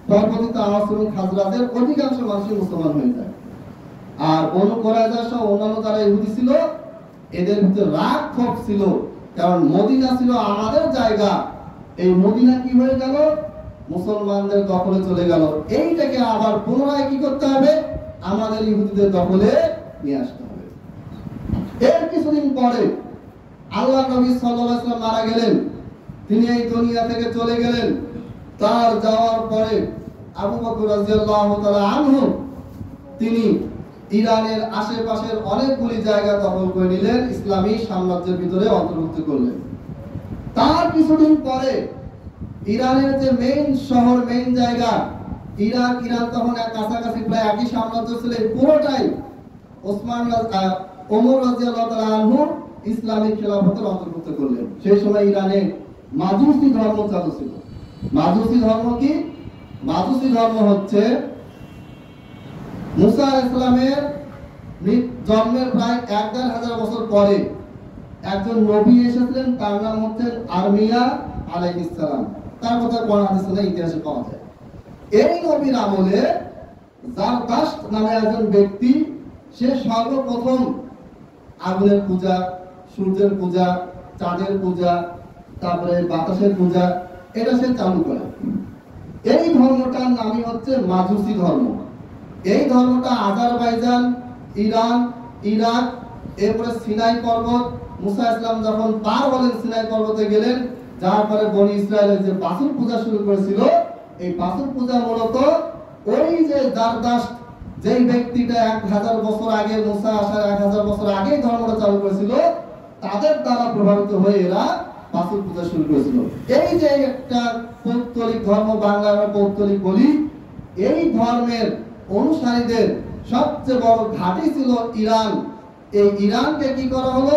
পরবর্তীতে আওস এবং খাজরাজের অধিকাংশ মানুষই মুসলমান হয়ে যায়। আর বনু কুরাইজা সহ অন্যান্য যারা ইহুদি ছিল, এদের ভিতরে রাগ ক্ষোভ ছিল, কারণ মদিনা ছিল আমাদের জায়গা, এই মদিনা কি হয়ে গেল? মুসলমানদের দখলে চলে গেল। এইটাকে আবার পুনরায় কি করতে হবে? আমাদের ইহুদিদের দখলে নিয়ে আসতে হবে। এর কিছুদিন পরে আল্লাহ নবী সাল্লাল্লাহু আলাইহি ওয়াসাল্লাম মারা গেলেন, তিনি এই দুনিয়া থেকে চলে গেলেন। তার যাওয়ার পরে আবু বকর রাদিয়াল্লাহু তাআলা আনহু তিনি ইরানের আশেপাশের অনেকগুলি জায়গা দখল করে নিলেন, ইসলামী সাম্রাজ্যের ভিতরে অন্তর্ভুক্ত করলেন। তার কিছুদিন পরে ইরানের যে মেইন শহর, মেইন জায়গা ইরান তখন কাছাকাছি প্রায় একই সাম্রাজ্য ছিল, পুরোটাই ওমর রাদিয়াল্লাহু তাআলা আনহু ইসলামিক খেলাফতের অন্তর্ভুক্ত করলেন। সেই সময় ইরানে মাজুসি ধর্ম চালু ছিল। মাজুসি ধর্ম কি? মাজুসি ধর্ম হচ্ছে মুসা আলাইহিস সালামের জন্মের প্রায় ১,৫০০ বছর পরে একজন নবী এসেছিলেন, তার নাম হচ্ছে আরমিয়া আলাইহিস সালাম। তার কথা কোরআন হাদিসে ইতিহাসে পাওয়া যায়। এই নবীর আমলে জারদাশত নামে একজন ব্যক্তি, সে সর্বপ্রথম আগুনের পূজা, সূর্যের পূজা, চাঁদের পূজা, তারপরে বাতাসের পূজা, এটা সে চালু করে। এই ধর্মটার নামই হচ্ছে মাজুসি ধর্ম। এই ধর্মটা আজারবাইজান, ইরান, ইরাক, এরপরে সিনাই পর্বত, মুসা ইসলাম যখন পার হলেন সিনাই পর্বতে গেলেন, যার পরে বনি ইসরায়েলের যে বাছুর পূজা শুরু করেছিল, এই বাছুর পূজা মূলত ওই যে জারদাশত, যেই ব্যক্তিটা ১,০০০ বছর আগে, মুসা আসার ১,০০০ বছর আগে ধর্মটা চালু করেছিল, তাদের দ্বারা প্রভাবিত হয়ে এরা বাছুর পূজা শুরু করেছিল। এই যে একটা পৌত্তলিক ধর্ম, বাংলা আমরা পৌত্তলিক বলি, এই ধর্মের অনুসারীদের সবচেয়ে বড় ঘাঁটি ছিল ইরান। এই ইরানকে কি করা হলো?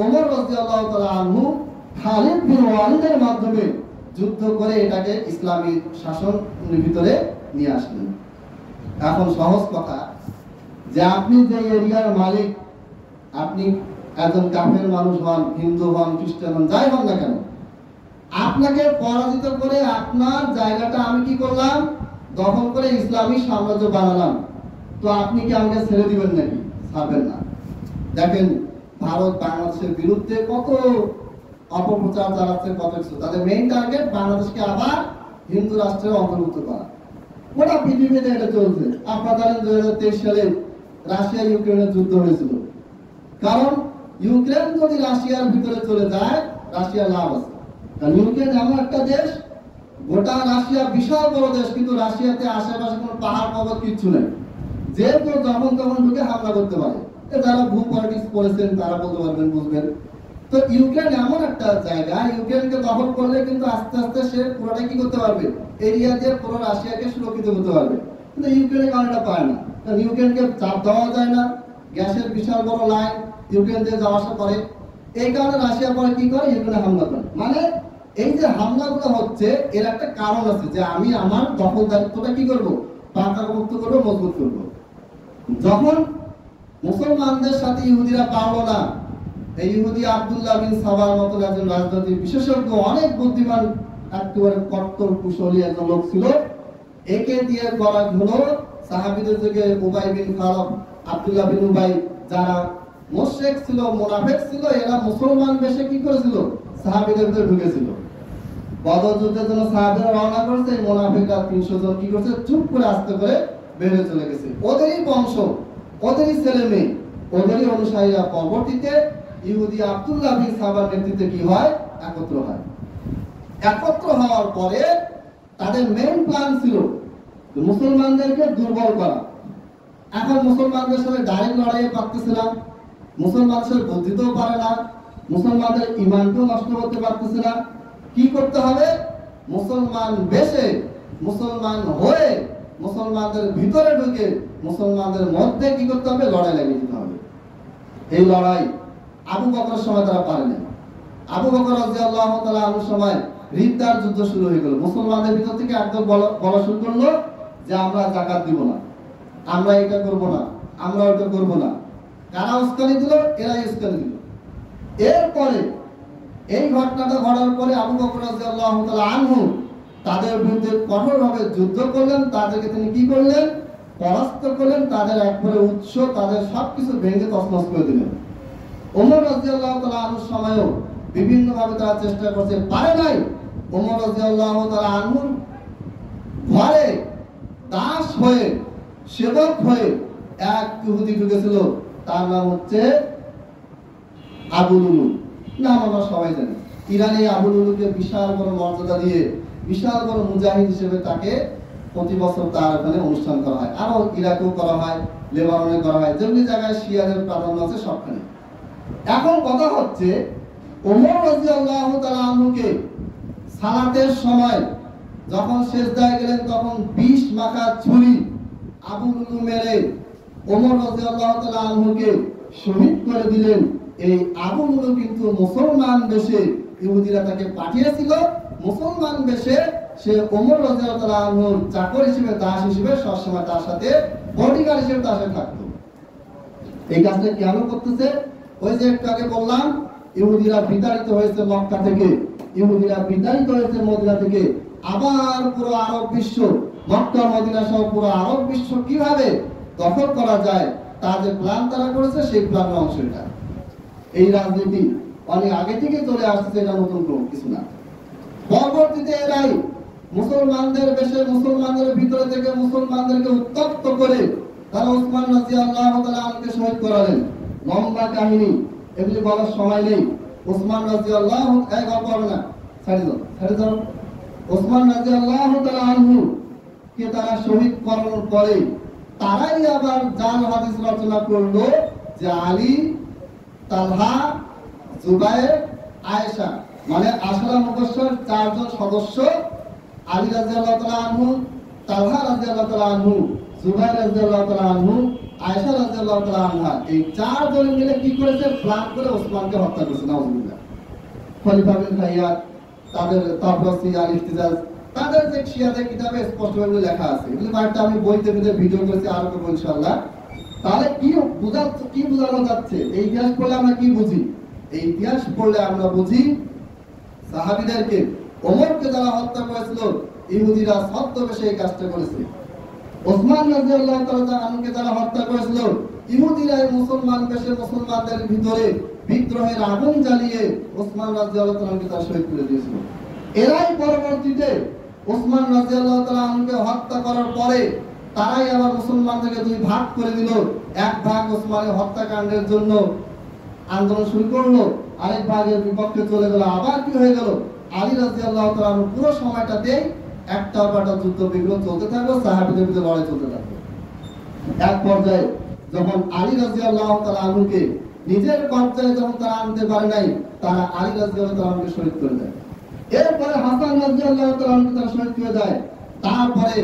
ওমর রাদিয়াল্লাহু তাআলা আনহু খালিদ বিন ওয়ালিদের মাধ্যমে যুদ্ধ করে এটাকে ইসলামী শাসনের ভিতরে নিয়ে আসলেন। এখন সহজ কথা, যে আপনি যে এরিয়ার মালিক, আপনি একজন কাফের মানুষ হন, হিন্দু হন, খ্রিস্টান হন, যাই হন না কেন, আপনাকে পরাজিত করে আপনার জায়গাটা আমি কি করলাম? দখল করে ইসলামী সাম্রাজ্য বানালাম। তো আপনি কি আমাকে ছেড়ে দিবেন নাকি? ছাড়বেন না। দেখেন ভারত বাংলাদেশের বিরুদ্ধে কত অপপ্রচার চালাচ্ছে, কত কিছু। তাদের মেইন টার্গেট বাংলাদেশকে আবার হিন্দু রাষ্ট্রের অন্তর্ভুক্ত করা। গোটা পৃথিবীতে এটা চলছে। আপনারা জানেন 2023 সালে রাশিয়া ইউক্রেনের যুদ্ধ হয়েছিল। কারণ ইউক্রেন যদি রাশিয়ার ভিতরে চলে যায়, রাশিয়ার লাভ আছে। কারণ ইউক্রেন এমন একটা দেশ, গোটা রাশিয়া বিশাল বড় দেশ, কিন্তু রাশিয়াতে আশেপাশে কোনো পাহাড় পর্বত কিচ্ছু নেই, যে কেউ যখন তখন ঢুকে হামলা করতে পারে। যারা ভূ পলিটিক্স পড়েছেন তারা বলতে পারবেন, বুঝবেন। তো ইউক্রেন এমন একটা জায়গা, ইউক্রেনকে দখল করলে কিন্তু আস্তে আস্তে সে পুরোটা কি করতে পারবে? এরিয়া দিয়ে পুরো রাশিয়াকে সুরক্ষিত করতে পারবে। কিন্তু ইউক্রেনের কারণটা পায় না, কারণ ইউক্রেনকে চাপ দেওয়া যায় না, গ্যাসের বিশাল বড় লাইন ইউক্রেন দিয়ে যাওয়া আসা করে। এই কারণে রাশিয়া পরে কি করে? ইউক্রেনে হামলা করে। মানে এই যে হামলাগুলো হচ্ছে, এর একটা কারণ আছে, যে আমি আমার দখলদারিত্বটা কি করবো? পাকাপোক্ত করবো, মজবুত করবো। যখন মুসলমানদের সাথে ইহুদিরা পারলো না, এই ইহুদি আব্দুল্লাহ বিন সাবার মতো একজন রাজনৈতিক বিশেষজ্ঞ, অনেক বুদ্ধিমান, একেবারে কট্টর কুশলী একজন লোক ছিল, একে দিয়ে করা হলো সাহাবীদের যুগে উবাই বিন খালদ, আব্দুল্লাহ বিন উবাই, যারা মুশরিক ছিল, মুনাফিক ছিল, এরা মুসলমান বেশে কি করেছিল? সাহাবীদের ভিতরে ঢুকেছিল। বদর যুদ্ধের জন্য সাহাবীরা রওনা করেছে, মুনাফিকরা ৩০০ জন কি করছে? চুপ করে আস্তে করে বেড়ে চলে গেছে। ওদেরই বংশ, ওদেরই ছেলে মেয়ে, ওদেরই অনুসারীরা পরবর্তীতে ইহুদি আব্দুল্লাহ বিন সাবার নেতৃত্বে কি হয়? একত্র হয়। একত্র হওয়ার পরে তাদের মেইন প্ল্যান ছিল মুসলমানদেরকে দুর্বল করা। এখন মুসলমানদের সাথে ডাইরেক্ট লড়াইয়ে পারতেছে না, মুসলমানদের বুদ্ধিতেও পারে না, মুসলমানদের ইমানকেও নষ্ট করতে পারতেছে না। কি করতে হবে? মুসলমান বেশে, মুসলমান হয়ে, মুসলমানদের ভিতরে ঢুকে, মুসলমানদের মধ্যে কি করতে হবে? লড়াই লাগিয়ে দিতে হবে। এই লড়াই আবু বকরের সময় তারা পারেনি। আবু বকর রাদিয়াল্লাহু তাআলা আনহুর সময় রিদ্দার যুদ্ধ শুরু হয়ে গেল। মুসলমানদের ভিতর থেকে একদল বলা শুরু করলো যে আমরা যাকাত দিব না, আমরা এটা করব না, আমরা ওটা করব না। কারা উস্কানি দিল? এরাই উস্কানি দিল। এরপরে এই ঘটনাটা ঘটার পরে আবু বকর রাদিয়াল্লাহু তাআলা আনহু তাদের বিরুদ্ধে কঠোরভাবে যুদ্ধ করলেন। তাদেরকে তিনি কি করলেন? পরাস্ত করলেন। তাদের একবারে উৎস, তাদের সবকিছু ভেঙে তছনছ করে দিলেন। ওমর রাদিয়াল্লাহু তাআলা আনহুর সময়ও বিভিন্ন ভাবে তারা চেষ্টা করছে, পারে নাই। ওমর রাদিয়াল্লাহু তাআলা আনহুর ঘরে দাস হয়ে, সেবক হয়ে এক ইহুদি ঢুকেছিল, তার নাম হচ্ছে আবু লুলু। নাম আমরা সবাই জানি। ইরানে আবু লুলুকে বিশাল বড় মর্যাদা দিয়ে, বিশাল বড় মুজাহিদ হিসেবে তাকে প্রতি বছর তার ওখানে অনুষ্ঠান করা হয়। আরো ইরাকেও করা হয়, লেবাননে করা হয়, যেমনি জায়গায় শিয়াদের প্রাধান্য আছে সবখানে। এখন কথা হচ্ছে ওমর রাদিয়াল্লাহু তাআলা আনহুকে সালাতের সময় যখন সিজদায় গেলেন তখন 20 মাথা ছুরি আবু লুলু মেরে ওমর রাদিয়াল্লাহু তাআলা আনহুকে শহীদ করে দিলেন। এই আবু লুলু কিন্তু মুসলমান বেশে, ইহুদিরা তাকে পাঠিয়েছিল মুসলমান বেশে, সে ওমর রাদিয়াল্লাহু তাআলা আনহুর চাকর হিসেবে, দাস হিসেবে সবসময় তার সাথে বডিগার্ড হিসেবে তার সাথে থাকতো। এই কাজটা কেন করতেছে? ওই যে একটু আগে বললাম, ইহুদিরা বিতাড়িত হয়েছে মক্কা থেকে, ইহুদিরা বিতাড়িত হয়েছে মদিনা থেকে। আবার পুরো আরব বিশ্ব, মক্কা মদিনা সহ পুরো আরব বিশ্ব কিভাবে দখল করা যায় তার যে প্ল্যান তারা করেছে, সেই প্ল্যানের অংশ এটা। এই রাজনীতি অনেক আগে থেকে চলে আসছে, এটা নতুন কিছু না। পরবর্তীতে এরাই মুসলমানদের বেশে, মুসলমানদের ভিতরে থেকে মুসলমানদেরকে উত্তপ্ত করে তারা ওসমান রাদিয়াল্লাহু তাআলা আনহুকে শহীদ করালেন। লম্বা কাহিনী, এগুলি বলার সময় নেই। ওসমান রাদিয়াল্লাহু এক গল্প হবে না, ছেড়ে যাও। ওসমান রাদিয়াল্লাহু তাআলা আনহু কে তারা শহীদ করানোর পরে তারাই আবার জাল হাদিস রচনা করলো যে আলী, তালহা, জুবায়ের, আয়েশা, মানে আশরা মুবাশশার 4 জন সদস্য, আলী রাদিয়াল্লাহু তাআলা আনহু, তালহা রাদিয়াল্লাহু তাআলা আনহু, জুবায়ের রাদিয়াল্লাহু তাআলা আনহু, আয়েশা রাদিয়াল্লাহু তাআলা আনহা, এই 4 জন মিলে কি করেছে? প্ল্যান করে ওসমানকে হত্যা করেছে। নাউজুবিল্লাহ। খলিফা বিন খাইয়াত, তাদের তাবরাসি আল ইহতিজাজ, তাদের যে শিয়াদের কিতাবে স্পষ্টভাবে লেখা আছে। এগুলো একটা আমি বইতে ভিডিও করেছি, আরো করব ইনশাআল্লাহ। তাহলে কি বোঝানো যাচ্ছে? এই ইতিহাস পড়লে আমরা কি বুঝি? এই ইতিহাস পড়লে আমরা বুঝি সাহাবীদেরকে, ওমরকে যারা হত্যা করেছিল, ইহুদিরা ছদ্মবেশে এই কাজটা করেছে। ওসমান রাদিয়াল্লাহু তাআলা আনহুকে যারা হত্যা করেছিল, ইহুদিরা মুসলমান বেশে মুসলমানদের ভিতরে বিদ্রোহের আগুন জ্বালিয়ে ওসমান রাদিয়াল্লাহু তাআলা আনহুকে তারা শহীদ করে দিয়েছিল। এরাই পরবর্তীতে ওসমান রাদিয়াল্লাহু তাআলা আনহুকে হত্যা করার পরে তারাই আবার মুসলমানদেরকে 2 ভাগ করে দিল। এক ভাগ ওসমানের হত্যাকাণ্ডের জন্য আন্দোলন শুরু করলো, আরেক ভাগের বিপক্ষে চলে গেল। আবার কি হয়ে গেল? আলী রাদিয়াল্লাহু তাআলা আনহু পুরো সময়টাতে একটা পাল্টা যুদ্ধ বিগ্রহ চলতে থাকলো, সাহাবীদের ভিতরে লড়াই চলতে থাকলো। এক পর্যায়ে যখন আলী রাদিয়াল্লাহু তাআলা আনহুকে নিজের পর্যায়ে যখন তারা আনতে পারে নাই, তারা আলী রাদিয়াল্লাহু তাআলা আনহুকে শহীদ করে দেয়। এরপরে হাসান রাদিয়াল্লাহু তাআলা আনহুকে তারা শহীদ করে দেয়। তারপরে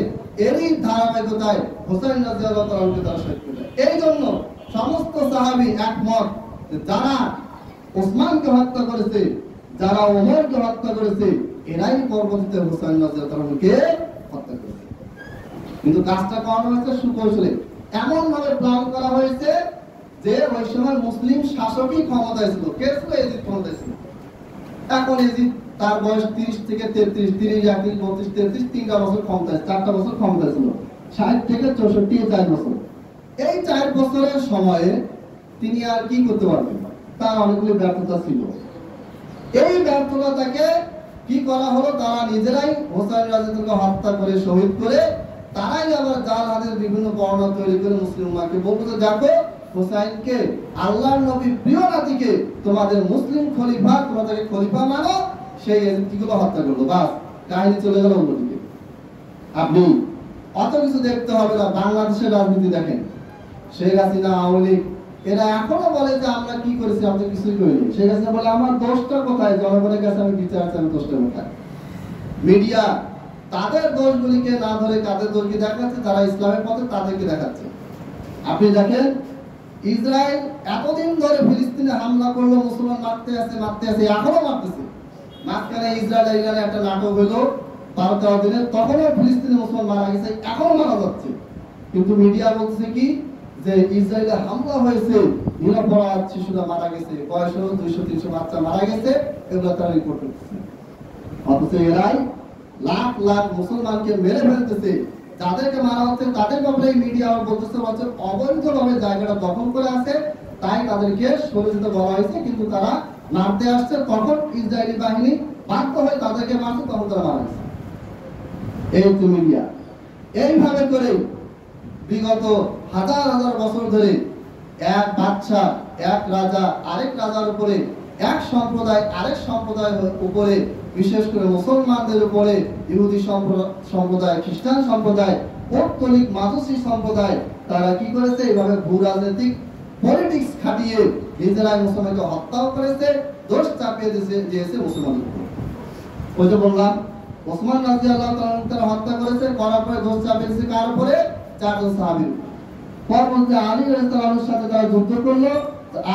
এরই ধারাবাহিকতায় হুসাইন রাদিয়াল্লাহু তাআলা আনহুকে তারা শহীদ করে দেয়। এই জন্য সমস্ত সাহাবী একমত, যারা ওসমানকে হত্যা করেছে, যারা ওমরকে হত্যা করেছে, এরাই পরবর্তীতে হুসাইন রাদিয়াল্লাহু তাআলা আনহুকে হত্যা করেছে। কিন্তু কাজটা করানো হয়েছে সুকৌশলে, এমন ভাবে প্ল্যান করা হয়েছে যে ওই সময় মুসলিম শাসকই ক্ষমতায় ছিল। কে ছিল? এজিদ ক্ষমতায় ছিল। এখন এজিদ, তার বয়স 30 থেকে 33, 30, 31, 32, 33, 3টা বছর ক্ষমতায়, 4টা বছর ক্ষমতায় ছিল। 60 থেকে 64, 4 বছর। এই 4 বছরের সময়ে তিনি আর কি করতে পারবেন? তার অনেকগুলো ব্যর্থতা ছিল। এই ব্যর্থতাকে কি করা হলো? তারা নিজেরাই হোসাইন রাদিয়াল্লাহু হত্যা করে, শহীদ করে তারাই আবার জাল হাদিস বিভিন্ন বর্ণনা তৈরি করে মুসলিম উম্মাহকে বলতো যে দেখো হুসাইনকে আল্লাহর নবীর প্রিয় নাতিকে তোমাদের মুসলিম খলিফা, তোমাদেরকে খলিফা মানো, সেই এজিপ্টগুলো হত্যা করলো। বাস, কাহিনী চলে গেল অন্যদিকে। আপনি অত কিছু দেখতে হবে না। বাংলাদেশের রাজনীতি দেখেন, শেখ হাসিনা, আওয়ামী লীগ, এরা এখনো বলে যে আমরা কি করেছি, আমরা কিছুই করিনি। শেখ হাসিনা বলে আমার দোষটা কোথায়, জনগণের কাছে আমি বিচার চাই, আমি দোষটা কোথায়। মিডিয়া তাদের দোষগুলিকে না ধরে কাদের দোষকে দেখাচ্ছে, যারা ইসলামের পথে তাদেরকে দেখাচ্ছে। আপনি দেখেন ইসরায়েল এতদিন ধরে ফিলিস্তিনে হামলা করলো, মুসলমান মারতে আছে, এখনো মারতেছে। মাঝখানে ইসরায়েল আর ইরানে একটা নাটক হলো 12-13 দিনে, তখনও ফিলিস্তিনে মুসলমান মারা গেছে, এখনো মারা যাচ্ছে। কিন্তু মিডিয়া বলছে কি যে ইসরায়েলে হামলা হয়েছে, নিরপরাধ শিশুরা মারা গেছে, বয়স 200-300 বাচ্চা মারা গেছে, এগুলো তারা রিপোর্ট করতেছে। অথচ এরাই লাখ লাখ মুসলমানকে মেরে ফেলতেছে। যাদেরকে মারা হচ্ছে তাদের ব্যাপারে মিডিয়া বলতেছে অবৈধভাবে জায়গাটা দখল করে আছে, তাই তাদেরকে সরে যেতে বলা হয়েছে। কিন্তু তারা মারতে আসছে, তখন ইসরায়েলি বাহিনী বাধ্য হয়ে তাদেরকে মারছে, তখন তারা মারা গেছে। এই হচ্ছে মিডিয়া। এইভাবে করে বিগত হাজার হাজার বছর ধরে এক বাদশা, এক রাজা আরেক রাজার উপরে, এক সম্প্রদায় আরেক সম্প্রদায়ের উপরে, বিশেষ করে মুসলমানদের উপরে ইহুদি সম্প্রদায়, খ্রিস্টান সম্প্রদায়, পৌত্তলিক মাজুসি সম্প্রদায়, তারা কি করেছে, এইভাবে ভূ রাজনৈতিক পলিটিক্স খাটিয়ে নিজেরাই মুসলমানকে হত্যাও করেছে, দোষ চাপিয়ে দিয়েছে মুসলমানদের উপর। ওই যে বললাম ওসমান রাদিয়াল্লাহু তাআলা তারা হত্যা করেছে, করার পরে দোষ চাপিয়ে দিয়েছে কার উপরে? 4 জন সাহাবীর। পরবর্তীতে আলী রাদিয়াল্লাহু আনহুর সাথে তারা যুদ্ধ করলো।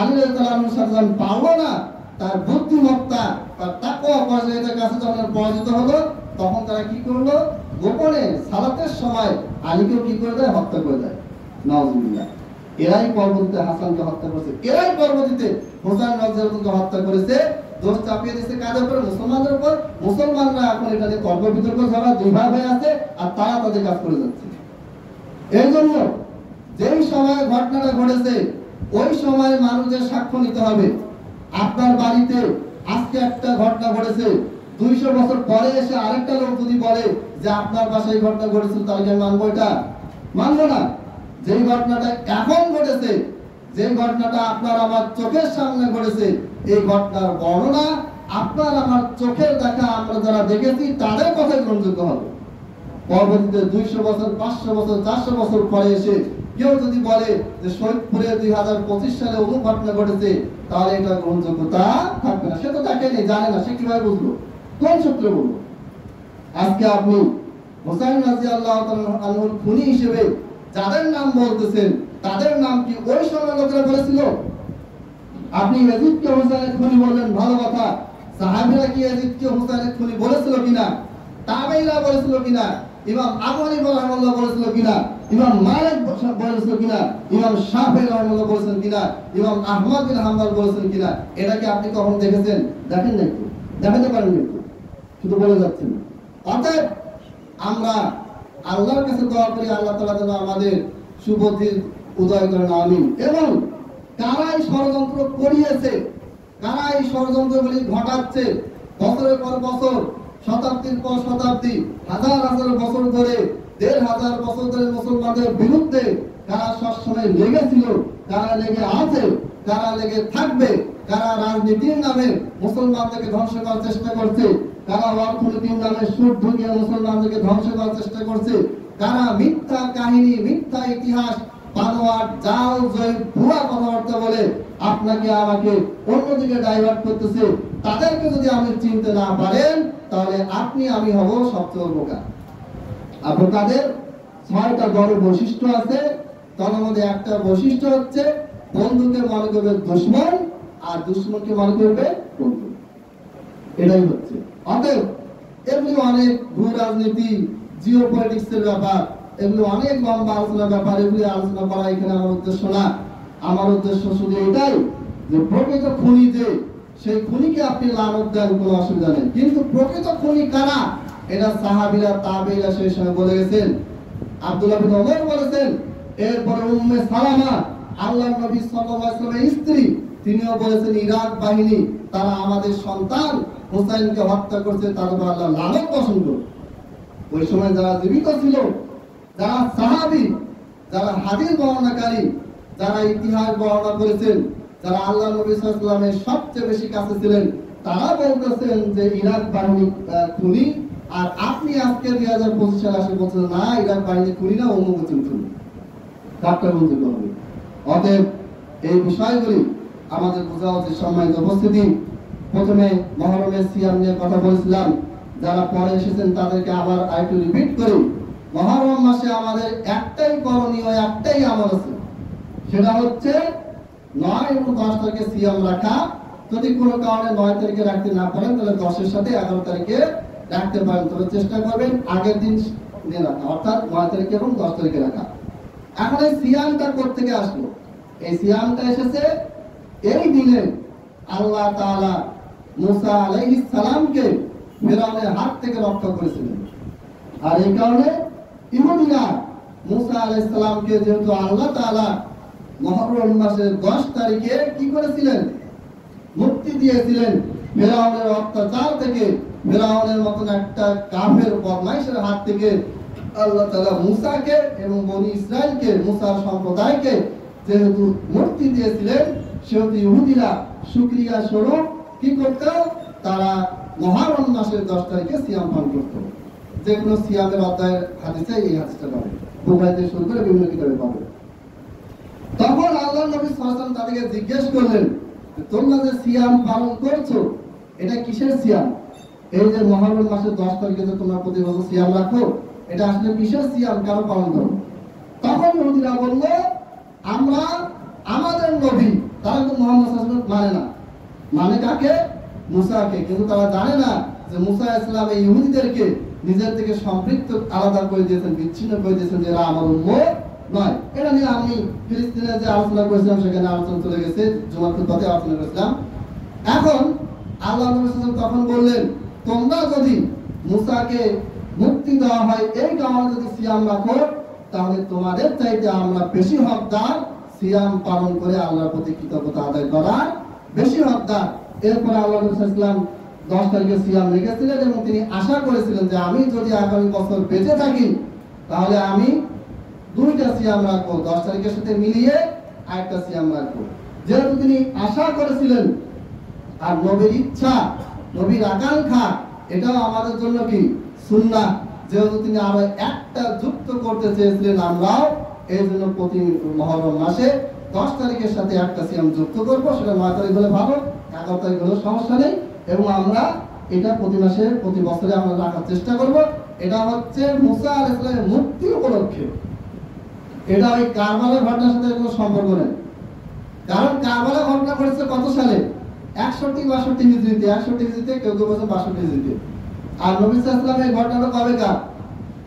আলী রাদিয়াল্লাহু আনহুর সাথে যখন পারলো না, তার বুদ্ধিমত্তা, তার তাকওয়া পরাজয়ের কাছে যখন পরাজিত হলো, তখন তারা কি করলো? গোপনে সালাতের সময় আলীকেও কি করে দেয়? হত্যা করে দেয়। নাউজুবিল্লাহ। এরাই পরবর্তীতে হাসানকে হত্যা করেছে, এরাই পরবর্তীতে হোসেন রাদিয়াল্লাহু হত্যা করেছে। দোষ চাপিয়ে দিয়েছে কাদের উপর? মুসলমানদের উপর। মুসলমানরা এখন এটা নিয়ে তর্ক বিতর্ক ছাড়া দুই ভাগ হয়ে আছে, আর তারা তাদের কাজ করে যাচ্ছে। এই জন্য যেই সময় ঘটনাটা ঘটেছে, ওই সময় মানুষদের সাক্ষ্য নিতে হবে। আপনার বাড়িতে আজকে একটা ঘটনা ঘটেছে, 200 বছর পরে এসে আরেকটা লোক যদি বলে যে আপনার বাসায় ঘটনা ঘটেছিল, তাহলে কি মানবো? এটা মানবো না। যেই ঘটনাটা এখন ঘটেছে, যে ঘটনাটা আপনার আমার চোখের সামনে ঘটেছে, এই ঘটনার বর্ণনা আপনার আমার চোখের দেখা, আমরা যারা দেখেছি তাদের কথাই গ্রহণযোগ্য হবে। পরবর্তীতে 200 বছর, 500 বছর, 400 বছর পরে এসে কেউ যদি বলে যে শহীদপুরে 2025 সালে অমুক ঘটনা ঘটেছে, তাহলে এটা গ্রহণযোগ্যতা থাকবে না। সে তো দেখেনি, জানে না, সে কিভাবে বুঝলো? কোন সূত্রে বলবো? আজকে আপনি হোসেন রাদিয়াল্লাহু তাআলা আনহুর খুনি হিসেবে যাদের নাম বলতেছেন, তাদের নাম কি ওই সময় লোকেরা বলেছিল? আপনি ইয়াজিদকে হোসেনের খুনি বললেন, ভালো কথা। সাহাবীরা কি ইয়াজিদকে হোসেনের খুনি বলেছিল কিনা? তাবেঈরা বলেছিল কিনা? ইমাম আবু হানিফা রাহিমাহুল্লাহ বলেছিল কিনা? ইমাম মালিক বলেছিল কিনা? ইমাম শাফিঈ রাহিমাহুল্লাহ বলেছেন কিনা? ইমাম আহমদ বিন হাম্বল বলেছেন কিনা? এটা কি আপনি কখনো দেখেছেন? দেখেন নাই তো, দেখাতে পারেন কিন্তু, শুধু বলে যাচ্ছেন। অতএব আমরা আল্লাহর কাছে দোয়া করি, আল্লাহ তাআলা যেন আমাদের সুবুদ্ধির উদয় করেন, আমিন। এবং কারাই ষড়যন্ত্র করিয়েছে, কারাই ষড়যন্ত্রগুলি ঘটাচ্ছে, বছরের পর বছর, শতাব্দীর পর শতাব্দী, হাজার হাজার বছর ধরে, 1500 বছর ধরে মুসলমানদের বিরুদ্ধে কারা সবসময় লেগেছিল, কারা লেগে আছে, কারা লেগে থাকবে, কারা রাজনীতির নামে মুসলমানদেরকে ধ্বংস করার চেষ্টা করছে, কারা অর্থনীতির নামে সুদ ঢুকিয়ে মুসলমানদেরকে ধ্বংস করার চেষ্টা করছে, কারা মিথ্যা কাহিনী, মিথ্যা ইতিহাস, বানোয়াট, জাল, জয়, ভুয়া কথাবার্তা বলে আপনাকে আমাকে অন্যদিকে ডাইভার্ট করতেছে, তাদেরকে যদি আপনি চিনতে না পারেন, তাহলে আপনি আমি হব সবচেয়ে বোকা। আপনাদের 6টা বড় বৈশিষ্ট্য আছে, তার মধ্যে একটা বৈশিষ্ট্য হচ্ছে বন্ধুকে মনে করবে দুশমন, আর দুশমনকে মনে করবে বন্ধু। এটাই হচ্ছে। অতএব এগুলি অনেক ভূ রাজনীতি, জিও পলিটিক্সের ব্যাপার, এগুলো অনেক লম্বা আলোচনার ব্যাপার, এগুলি আলোচনা করা এখানে আমার উদ্দেশ্য না। আমার উদ্দেশ্য শুধু এটাই যে প্রকৃত খুনি যে, সেই খুনিকে আপনি লানত দেন, কোনো অসুবিধা নেই, কিন্তু প্রকৃত খুনি কারা, এটা সাহাবীরা, তাবেঈরা সেই সময় বলে গেছেন। আব্দুল্লাহ বিন ওমর বলেছেন, এরপরে উম্মে সালামা, আল্লাহর নবী সাল্লাল্লাহু আলাইহি ওয়াসাল্লামের স্ত্রী, তিনিও বলেছেন ইরাক বাহিনী, তারা আমাদের সন্তান হুসাইনকে হত্যা করছে, তাদের উপর আল্লাহ লানত বর্ষণ করুন। ওই সময় যারা জীবিত ছিল যারা সাহাবী, যারা হাদিস বর্ণনাকারী, যারা ইতিহাস বর্ণনা করেছেন, যারা আল্লাহ নবী সাল্লাল্লাহু আলাইহি ওয়াসাল্লামের সবচেয়ে বেশি কাছে ছিলেন, তারা বলতেছেন যে ইরাক বাহিনী খুনি, আর আপনি আজকে 2025 সালে আসে বলছেন না ইরাক বাহিনী খুনি না, অন্য কিছু খুনি। কারটা বলতে হবে? অতএব এই বিষয়গুলি আমাদের বোঝা উচিত। সম্মানিত উপস্থিতি, প্রথমে মুহররমের সিয়াম নিয়ে কথা বলেছিলাম, যারা পরে এসেছেন তাদেরকে আবার আরেকটু রিপিট করি। মুহররম মাসে আমাদের একটাই করণীয়, একটাই আমল আছে, সেটা হচ্ছে 9 এবং 10 তারিখে সিয়াম রাখা। যদি কোনো কারণে 9 তারিখে রাখতে না পারেন তাহলে 10-এর সাথে 11 তারিখে রাখতে পারেন, তবে চেষ্টা করবেন আগের দিন রাখা, অর্থাৎ 9 তারিখে এবং 10 তারিখে রাখা। এখন এই সিয়ামটা কোত্থেকে আসলো? এই সিয়ামটা এসেছে এই দিনে আল্লাহ তাআলা মুসা আলাইহিস সালামকে ফিরআউনের হাত থেকে রক্ষা করেছিলেন। আর এই কারণে ইহুদিরা মুসা আলাইহিস সালামকে যেহেতু আল্লাহ তাআলা মুহররম মাসের 10 তারিখে কি করেছিলেন? মুক্তি দিয়েছিলেন ফিরআউনের অত্যাচার থেকে, ফিরআউনের মতন একটা কাফের বদমাইশের হাত থেকে আল্লাহ তাআলা মুসাকে এবং বনি ইসরাইলকে, মুসার সম্প্রদায়কে যেহেতু মুক্তি দিয়েছিলেন, সেহেতু ইহুদিরা শুকরিয়া স্বরূপ কি করত? তারা মুহররম মাসের 10 তারিখে সিয়াম পালন করত। যে কোনো সিয়ামের অধ্যায়ের হাদিসে এই হাদিসটা পাবে, বুখারীতে শুরু করে বিভিন্ন কিতাবে পাবে। তখন আল্লাহ নবী সাল্লাল্লাহু আলাইহি ওয়াসাল্লাম তাদেরকে জিজ্ঞেস করলেন, তোমরা যে সিয়াম পালন করছো এটা কিসের সিয়াম? এই যে মুহররম মাসের 10 তারিখে যে তোমরা প্রতি বছর সিয়াম রাখো, এটা আসলে কিসের সিয়াম, কারো পালন করো? তখন ইহুদিরা বলল, আমরা আমাদের নবী, তারা তো মুহাম্মদ সাল্লাল্লাহু আলাইহি ওয়াসাল্লাম মানে না, মানে কাকে? মুসাকে। কিন্তু তারা জানে না যে মুসা আলাইহিস সালাম এই ইহুদিদেরকে নিজের থেকে সম্পৃক্ত আলাদা করে দিয়েছেন, বিচ্ছিন্ন করে দিয়েছেন, যে এরা আমার উম্মত নয়। এটা নিয়ে আমি ফিলিস্তিনে যে আলোচনা করেছিলাম সেখানে আলোচনা চলে গেছে, জুমার খুতবাতে আলোচনা করেছিলাম। এখন আল্লাহ নবী সাল্লাল্লাহু আলাইহি ওয়াসাল্লাম তখন বললেন, তোমরা যদি মুসাকে মুক্তি দেওয়া হয় এই কারণে যদি সিয়াম রাখো, তাহলে তোমাদের চাইতে আমরা বেশি হকদার সিয়াম পালন করে আল্লাহর প্রতি কৃতজ্ঞতা আদায় করার বেশি হকদার। এরপরে আল্লাহ নবী সাল্লাল্লাহু আলাইহি ওয়াসাল্লাম 10 তারিখে সিয়াম রেখেছিলেন এবং তিনি আশা করেছিলেন যে আমি যদি আগামী বছর বেঁচে থাকি তাহলে আমি 2টা সিয়াম রাখবো, 10 তারিখের সাথে মিলিয়ে আরেকটা সিয়াম রাখবো। যেহেতু তিনি আশা করেছিলেন, আর নবীর ইচ্ছা, নবীর আকাঙ্ক্ষা, এটাও আমাদের জন্য কি সুন্নাহ, যেহেতু তিনি আরো একটা যুক্ত করতে চেয়েছিলেন, আমরাও এই জন্য প্রতি মুহররম মাসে 10 তারিখের সাথে একটা সিয়াম যুক্ত করবো। সেটা 9 তারিখ হলে ভালো, 11 তারিখ হলে সমস্যা নেই, এবং আমরা এটা প্রতি মাসে প্রতি বছরে আমরা রাখার চেষ্টা করব। এটা হচ্ছে মুসা আলাইহিস সালামের মুক্তি উপলক্ষে। এটা ওই কারবালার ঘটনার সাথে কোনো সম্পর্ক নেই, কারণ কারবালা ঘটনা ঘটেছে কত সালে? 61-62 হিজরিতে, 61 হিজরিতে, কেউ কেউ বলছে 62 হিজরিতে। আর নবী সাল্লাল্লাহু আলাইহি ওয়াসাল্লাম এই ঘটনাটা কবে কার?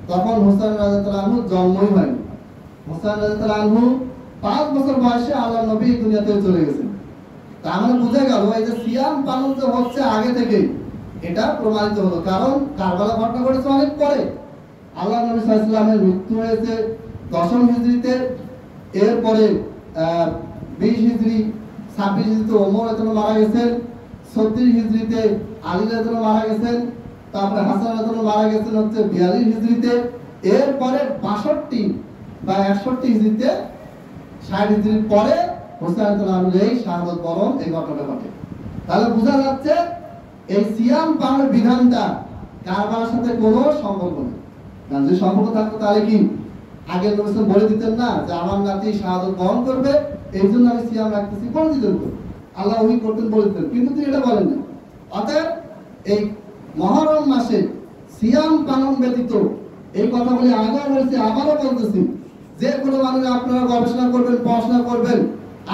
তখন হুসাইন রাদিয়াল্লাহু আনহু জন্মই হয়নি। হুসাইন রাদিয়াল্লাহু আনহু 5 বছর বয়সে আল্লাহর নবী এই দুনিয়াতে চলে গেছেন। তা আমরা বুঝে গেল এই যে সিয়াম পালন যে হচ্ছে আগে থেকে, এটা প্রমাণিত হলো, কারণ কারবালা ঘটনা ঘটেছে অনেক পরে। আল্লাহ নবী সাল্লাল্লাহু আলাইহি ওয়াসাল্লামের মৃত্যু হয়েছে 10ম হিজরিতে, এরপরে 20 হিজরি, 26 হিজরিতে ওমর রাদিয়াল্লাহু মারা গেছেন, 36 হিজরিতে আলী রাদিয়াল্লাহু মারা গেছেন, তারপরে হাসান রাদিয়াল্লাহু মারা গেছেন হচ্ছে 42 হিজরিতে, এরপরে 62 বা 61 হিজরিতে, 60 হিজরির পরে হুসাইন রাদিয়াল্লাহু আনহু এই শাহাদাত বরণ এই ঘটনা ঘটে। তাহলে বোঝা যাচ্ছে এই সিয়াম পালনের বিধানটা কারবালার সাথে কোনো সম্পর্ক নেই। কারণ যদি সম্পর্ক থাকতো তাহলে কি আগের নবী সাল্লাল্লাহু বলে দিতেন না যে আমার নাতি শাহাদাত বরণ করবে, এই জন্য আমি সিয়াম রাখতেছি, বলে দিতেন তো, আল্লাহ ওহী করতেন, বলে দিতেন, কিন্তু তিনি এটা বলেন না। অতএব এই মুহররম মাসে সিয়াম পালন ব্যতীত, এই কথা বলে আগেও বলেছি আবারও বলতেছি, যে কোনো মানুষ আপনারা গবেষণা করবেন, পড়াশোনা করবেন,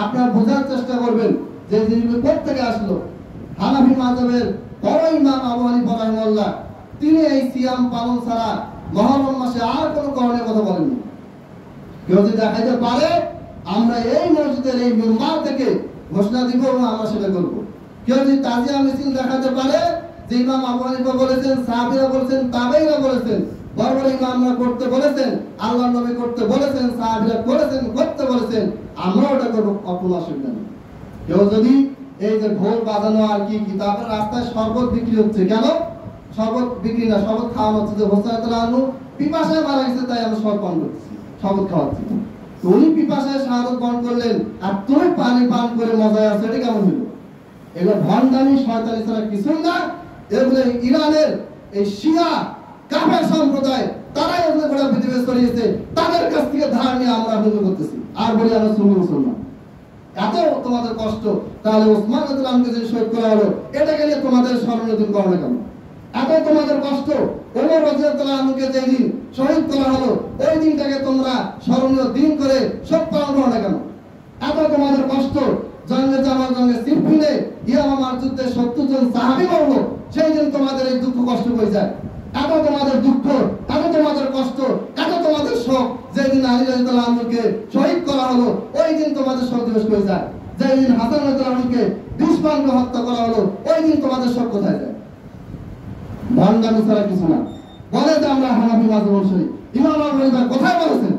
আপনারা বোঝার চেষ্টা করবেন যে জিনিসগুলো কোথেকে আসলো। হানাফি মাযহাবের বড় ইমাম আবু হানিফা রাহিমাহুল্লাহ তিনি এই সিয়াম পালন ছাড়া মুহররম মাসে আর কোনো কারণের কথা বলেননি। কেউ যদি দেখাইতে পারে আমরা এই মসজিদের এই মিম্বার থেকে ঘোষণা দিব এবং আমরা সেটা করবো। কেউ যদি তাজিয়া মিছিল দেখাতে পারে যে ইমাম আবু হানিফা বলেছেন, সাহাবীরা বলেছেন, তাবেঈরা বলেছেন, বড় বড় ইমামরা করতে বলেছেন, আল্লাহর নবী করতে বলেছেন, সাহাবীরা করেছেন, করতে বলেছেন, আমরা ওটা করব, কোনো অসুবিধা নেই। কেউ যদি এই যে ঢোল বাজানো আর কি কিতাবের রাস্তায় শরবত বিক্রি হচ্ছে, কেন শরবত বিক্রি না, শরবত খাওয়ানো হচ্ছে, যে হুসাইন রাদিয়াল্লাহু আনহু পিপাসায় মারা গেছে তাই আমরা শরবত পান করতেছি, শরবত খাওয়াচ্ছি। উনি পিপাসায় শাহাদাত পান করলেন আর তুমি পানি পান করে মজায় আছো, এটা কেমন হলো? এগুলো ভণ্ডামি শয়তানি ছাড়া কিছুই না। এগুলো ইরানের এই শিয়া কাফের সম্প্রদায়, তারাই এগুলো গোটা পৃথিবী ছড়িয়েছে, তাদের কাছ থেকে ধার নিয়ে আমরা হিন্দু করতেছি। আর বলি আমরা সুন্নি মুসলমান। এত তোমাদের কষ্ট, তাহলে ওসমান রাদিয়াল্লাহু যে শহীদ করা হলো, এটাকে নিয়ে তোমাদের স্মরণীয় দিন করো না কেন? এত তোমাদের কষ্ট, ওমর রাদিয়াল্লাহু যেদিন শহীদ করা হলো ওই দিনটাকে তোমরা স্মরণীয় দিন করে সব পালন করো না কেন? এত তোমাদের কষ্ট, জঙ্গে জামাল জঙ্গে সিফিনে ইয়ামামার যুদ্ধে 70 জন সাহাবী মরল, সেই দিন তোমাদের এই দুঃখ কষ্ট হয়ে যায়। এত তোমাদের দুঃখ, এত তোমাদের কষ্ট, এত তোমাদের শোক, যেদিন আলী রাদিয়াল্লাহু আনহুকে শহীদ করা হলো ওই দিন তোমাদের শোক দিবস হয়ে যায়। যেদিন হাসান রাদিয়াল্লাহু আনহুকে বিষপান করে হত্যা করা হলো ওই দিন তোমাদের শোক কোথায় যায়? ভণ্ডামি ছাড়া কিছু না। বলে যে আমরা হানাফি মাযহাব অনুসারী। ইমাম আবু হানিফা কোথায় বলেছেন?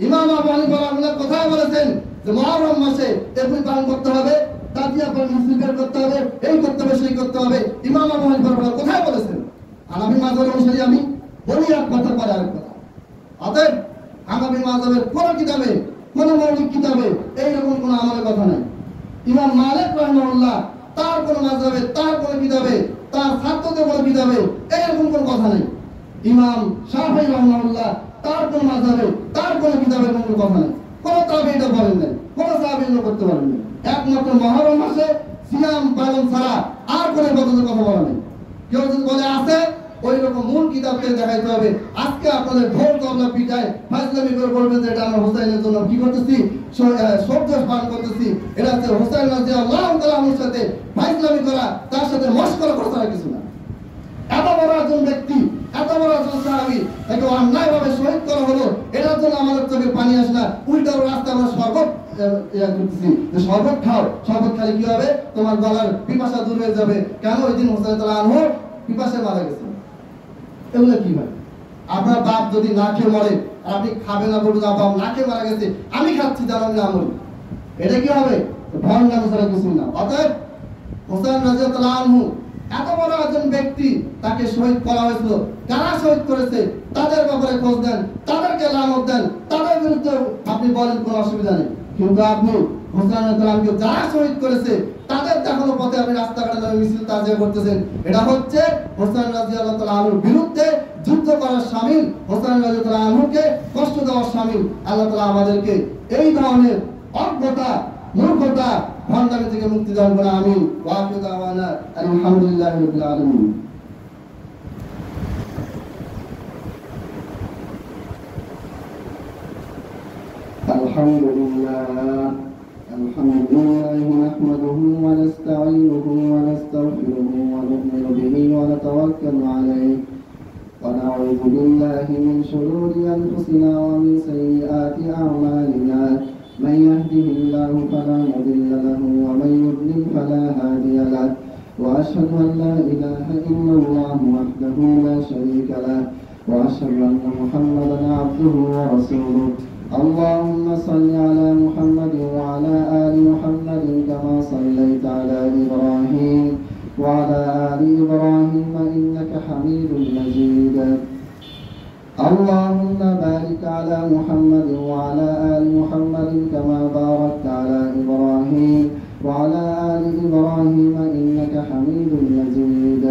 ইমাম আবু হানিফা রাহিমাহুল্লাহ কোথায় বলেছেন যে মুহররম মাসে এরকম পালন করতে হবে, তাজিয়া পালন মুসলিমের করতে হবে, এই করতে হবে সেই করতে হবে? ইমাম আবু হানিফা রাহিমাহুল্লাহ কোথায় বলেছেন? হানাফি মাযহাব অনুসারী আমি বলি এক কথা পরে আরেক কথা। অতএব হানাফি মাযহাবের কোন কিতাবে, কোন মৌলিক কিতাবে এইরকম কোন আমলের কথা নাই। ইমাম মালিক রাহিমাহুল্লাহ তার কোন মাযহাবে, তার কোন কিতাবে, তার ছাত্রদের কোন কিতাবে এরকম কোন কথা নাই। ইমাম শাফিঈ রাহিমাহুল্লাহ তার কোন মাযহাবে, তার কোন কিতাবে কোন কথা নাই। কোন তাবেঈ এটা বলেন নাই, কোন সাহাবী এটা করতে পারেন নাই। একমাত্র মুহররম মাসে সিয়াম পালন ছাড়া আর কোন কথা বলা নেই। কেউ যদি বলে আছে, ওই রকম মূল কিতাব থেকে দেখাইতে হবে। আজকে আপনাদের ঢোল তবলা পিটায় ফাজলামি করে বলবেন যে এটা আমরা হোসাইনের জন্য কি করতেছি, সবজ পান করতেছি, এটা হচ্ছে হোসাইন রাদিয়াল্লাহু তাআলা আনহুর সাথে ফাজলামি করা, তার সাথে মশকরা করা ছাড়া কিছু না। এত বড় একজন ব্যক্তি, এত বড় একজন সাহাবী, তাকে অন্যায়ভাবে শহীদ করা হলো, এটার জন্য আমাদের চোখে পানি আসে না। উল্টার রাস্তায় আমরা শরবত করতেছি যে শরবত খাও, শরবত খেলে কি হবে? তোমার গলার পিপাসা দূর হয়ে যাবে। কেন? ওই দিন হোসাইন রাদিয়াল্লাহু আনহু পিপাসায় মারা গেছে। এগুলো কি ভাই? আপনার বাপ যদি না খেয়ে মরে আর আপনি খাবেন না, বলবেন বাপ না খেয়ে মারা গেছে, আমি খাচ্ছি জানান না আমল, এটা কি হবে? ভণ্ডামি ছাড়া কিছু না। অতএব হোসেন রাদিয়াল্লাহু আনহু এত বড় একজন ব্যক্তি, তাকে শহীদ করা হয়েছিল, কারা শহীদ করেছে তাদের ব্যাপারে খোঁজ দেন, তাদেরকে লানত দেন, তাদের বিরুদ্ধে আপনি বলেন কোনো অসুবিধা নেই। কিন্তু আপনি হোসেন রাদিয়াল্লাহু আনহুকে যারা শহীদ করেছে তাদের দেখানো পথে আপনি রাস্তাঘাটে যারা মিছিল তাজিয়া করতেছেন, এটা হচ্ছে হোসেন রাদিয়াল্লাহু তাআলা আনহুর বিরুদ্ধে যুদ্ধ করার শামিল, হোসেন রাদিয়াল্লাহু আনহুকে কষ্ট দেওয়ার শামিল। আল্লাহ তাআলা আমাদেরকে এই ধরনের অজ্ঞতা, মূর্খতা, ভণ্ডামি থেকে মুক্তি দান করুন। আমিন। ওয়া আখিরু দাওয়ানা আলহামদুলিল্লাহি রাব্বিল আলামিন। আলহামদুলিল্লাহ নাহমাদুহু ওয়া নাস্তাঈনুহু ওয়া নাস্তাগফিরুহু ওয়া নু'মিনু বিহি ওয়া নাতাওয়াক্কালু আলাইহি ওয়া নাউযু বিল্লাহি মিন শুরুরি আনফুসিনা ওয়া মিন সাইয়্যাতি আ'মালিনা। من يهده الله فلا مضل له ومن يضلل فلا هادي له وأشهد أن لا إله إلا الله وحده لا شريك له وأشهد أن محمدا عبده ورسوله. اللهم صل على محمد وعلى آل محمد كما صليت على إبراهيم وعلى آل إبراهيم إنك حميد مجيد. اللهم بارك على محمد وعلى آل محمد كما باركت على إبراهيم وعلى آل إبراهيم إنك حميد مجيد.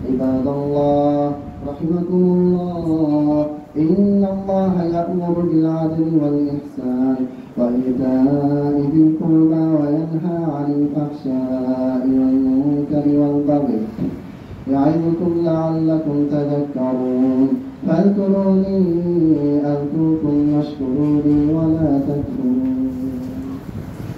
عباد الله رحمكم الله، إن الله يأمر بالعدل والإحسان وإيتاء ذي القربى وينهى عن الفحشاء والمنكر والبغي يعظكم لعلكم تذكرون. فاذكروني أذكركم واشكروا لي ولا تكفرون.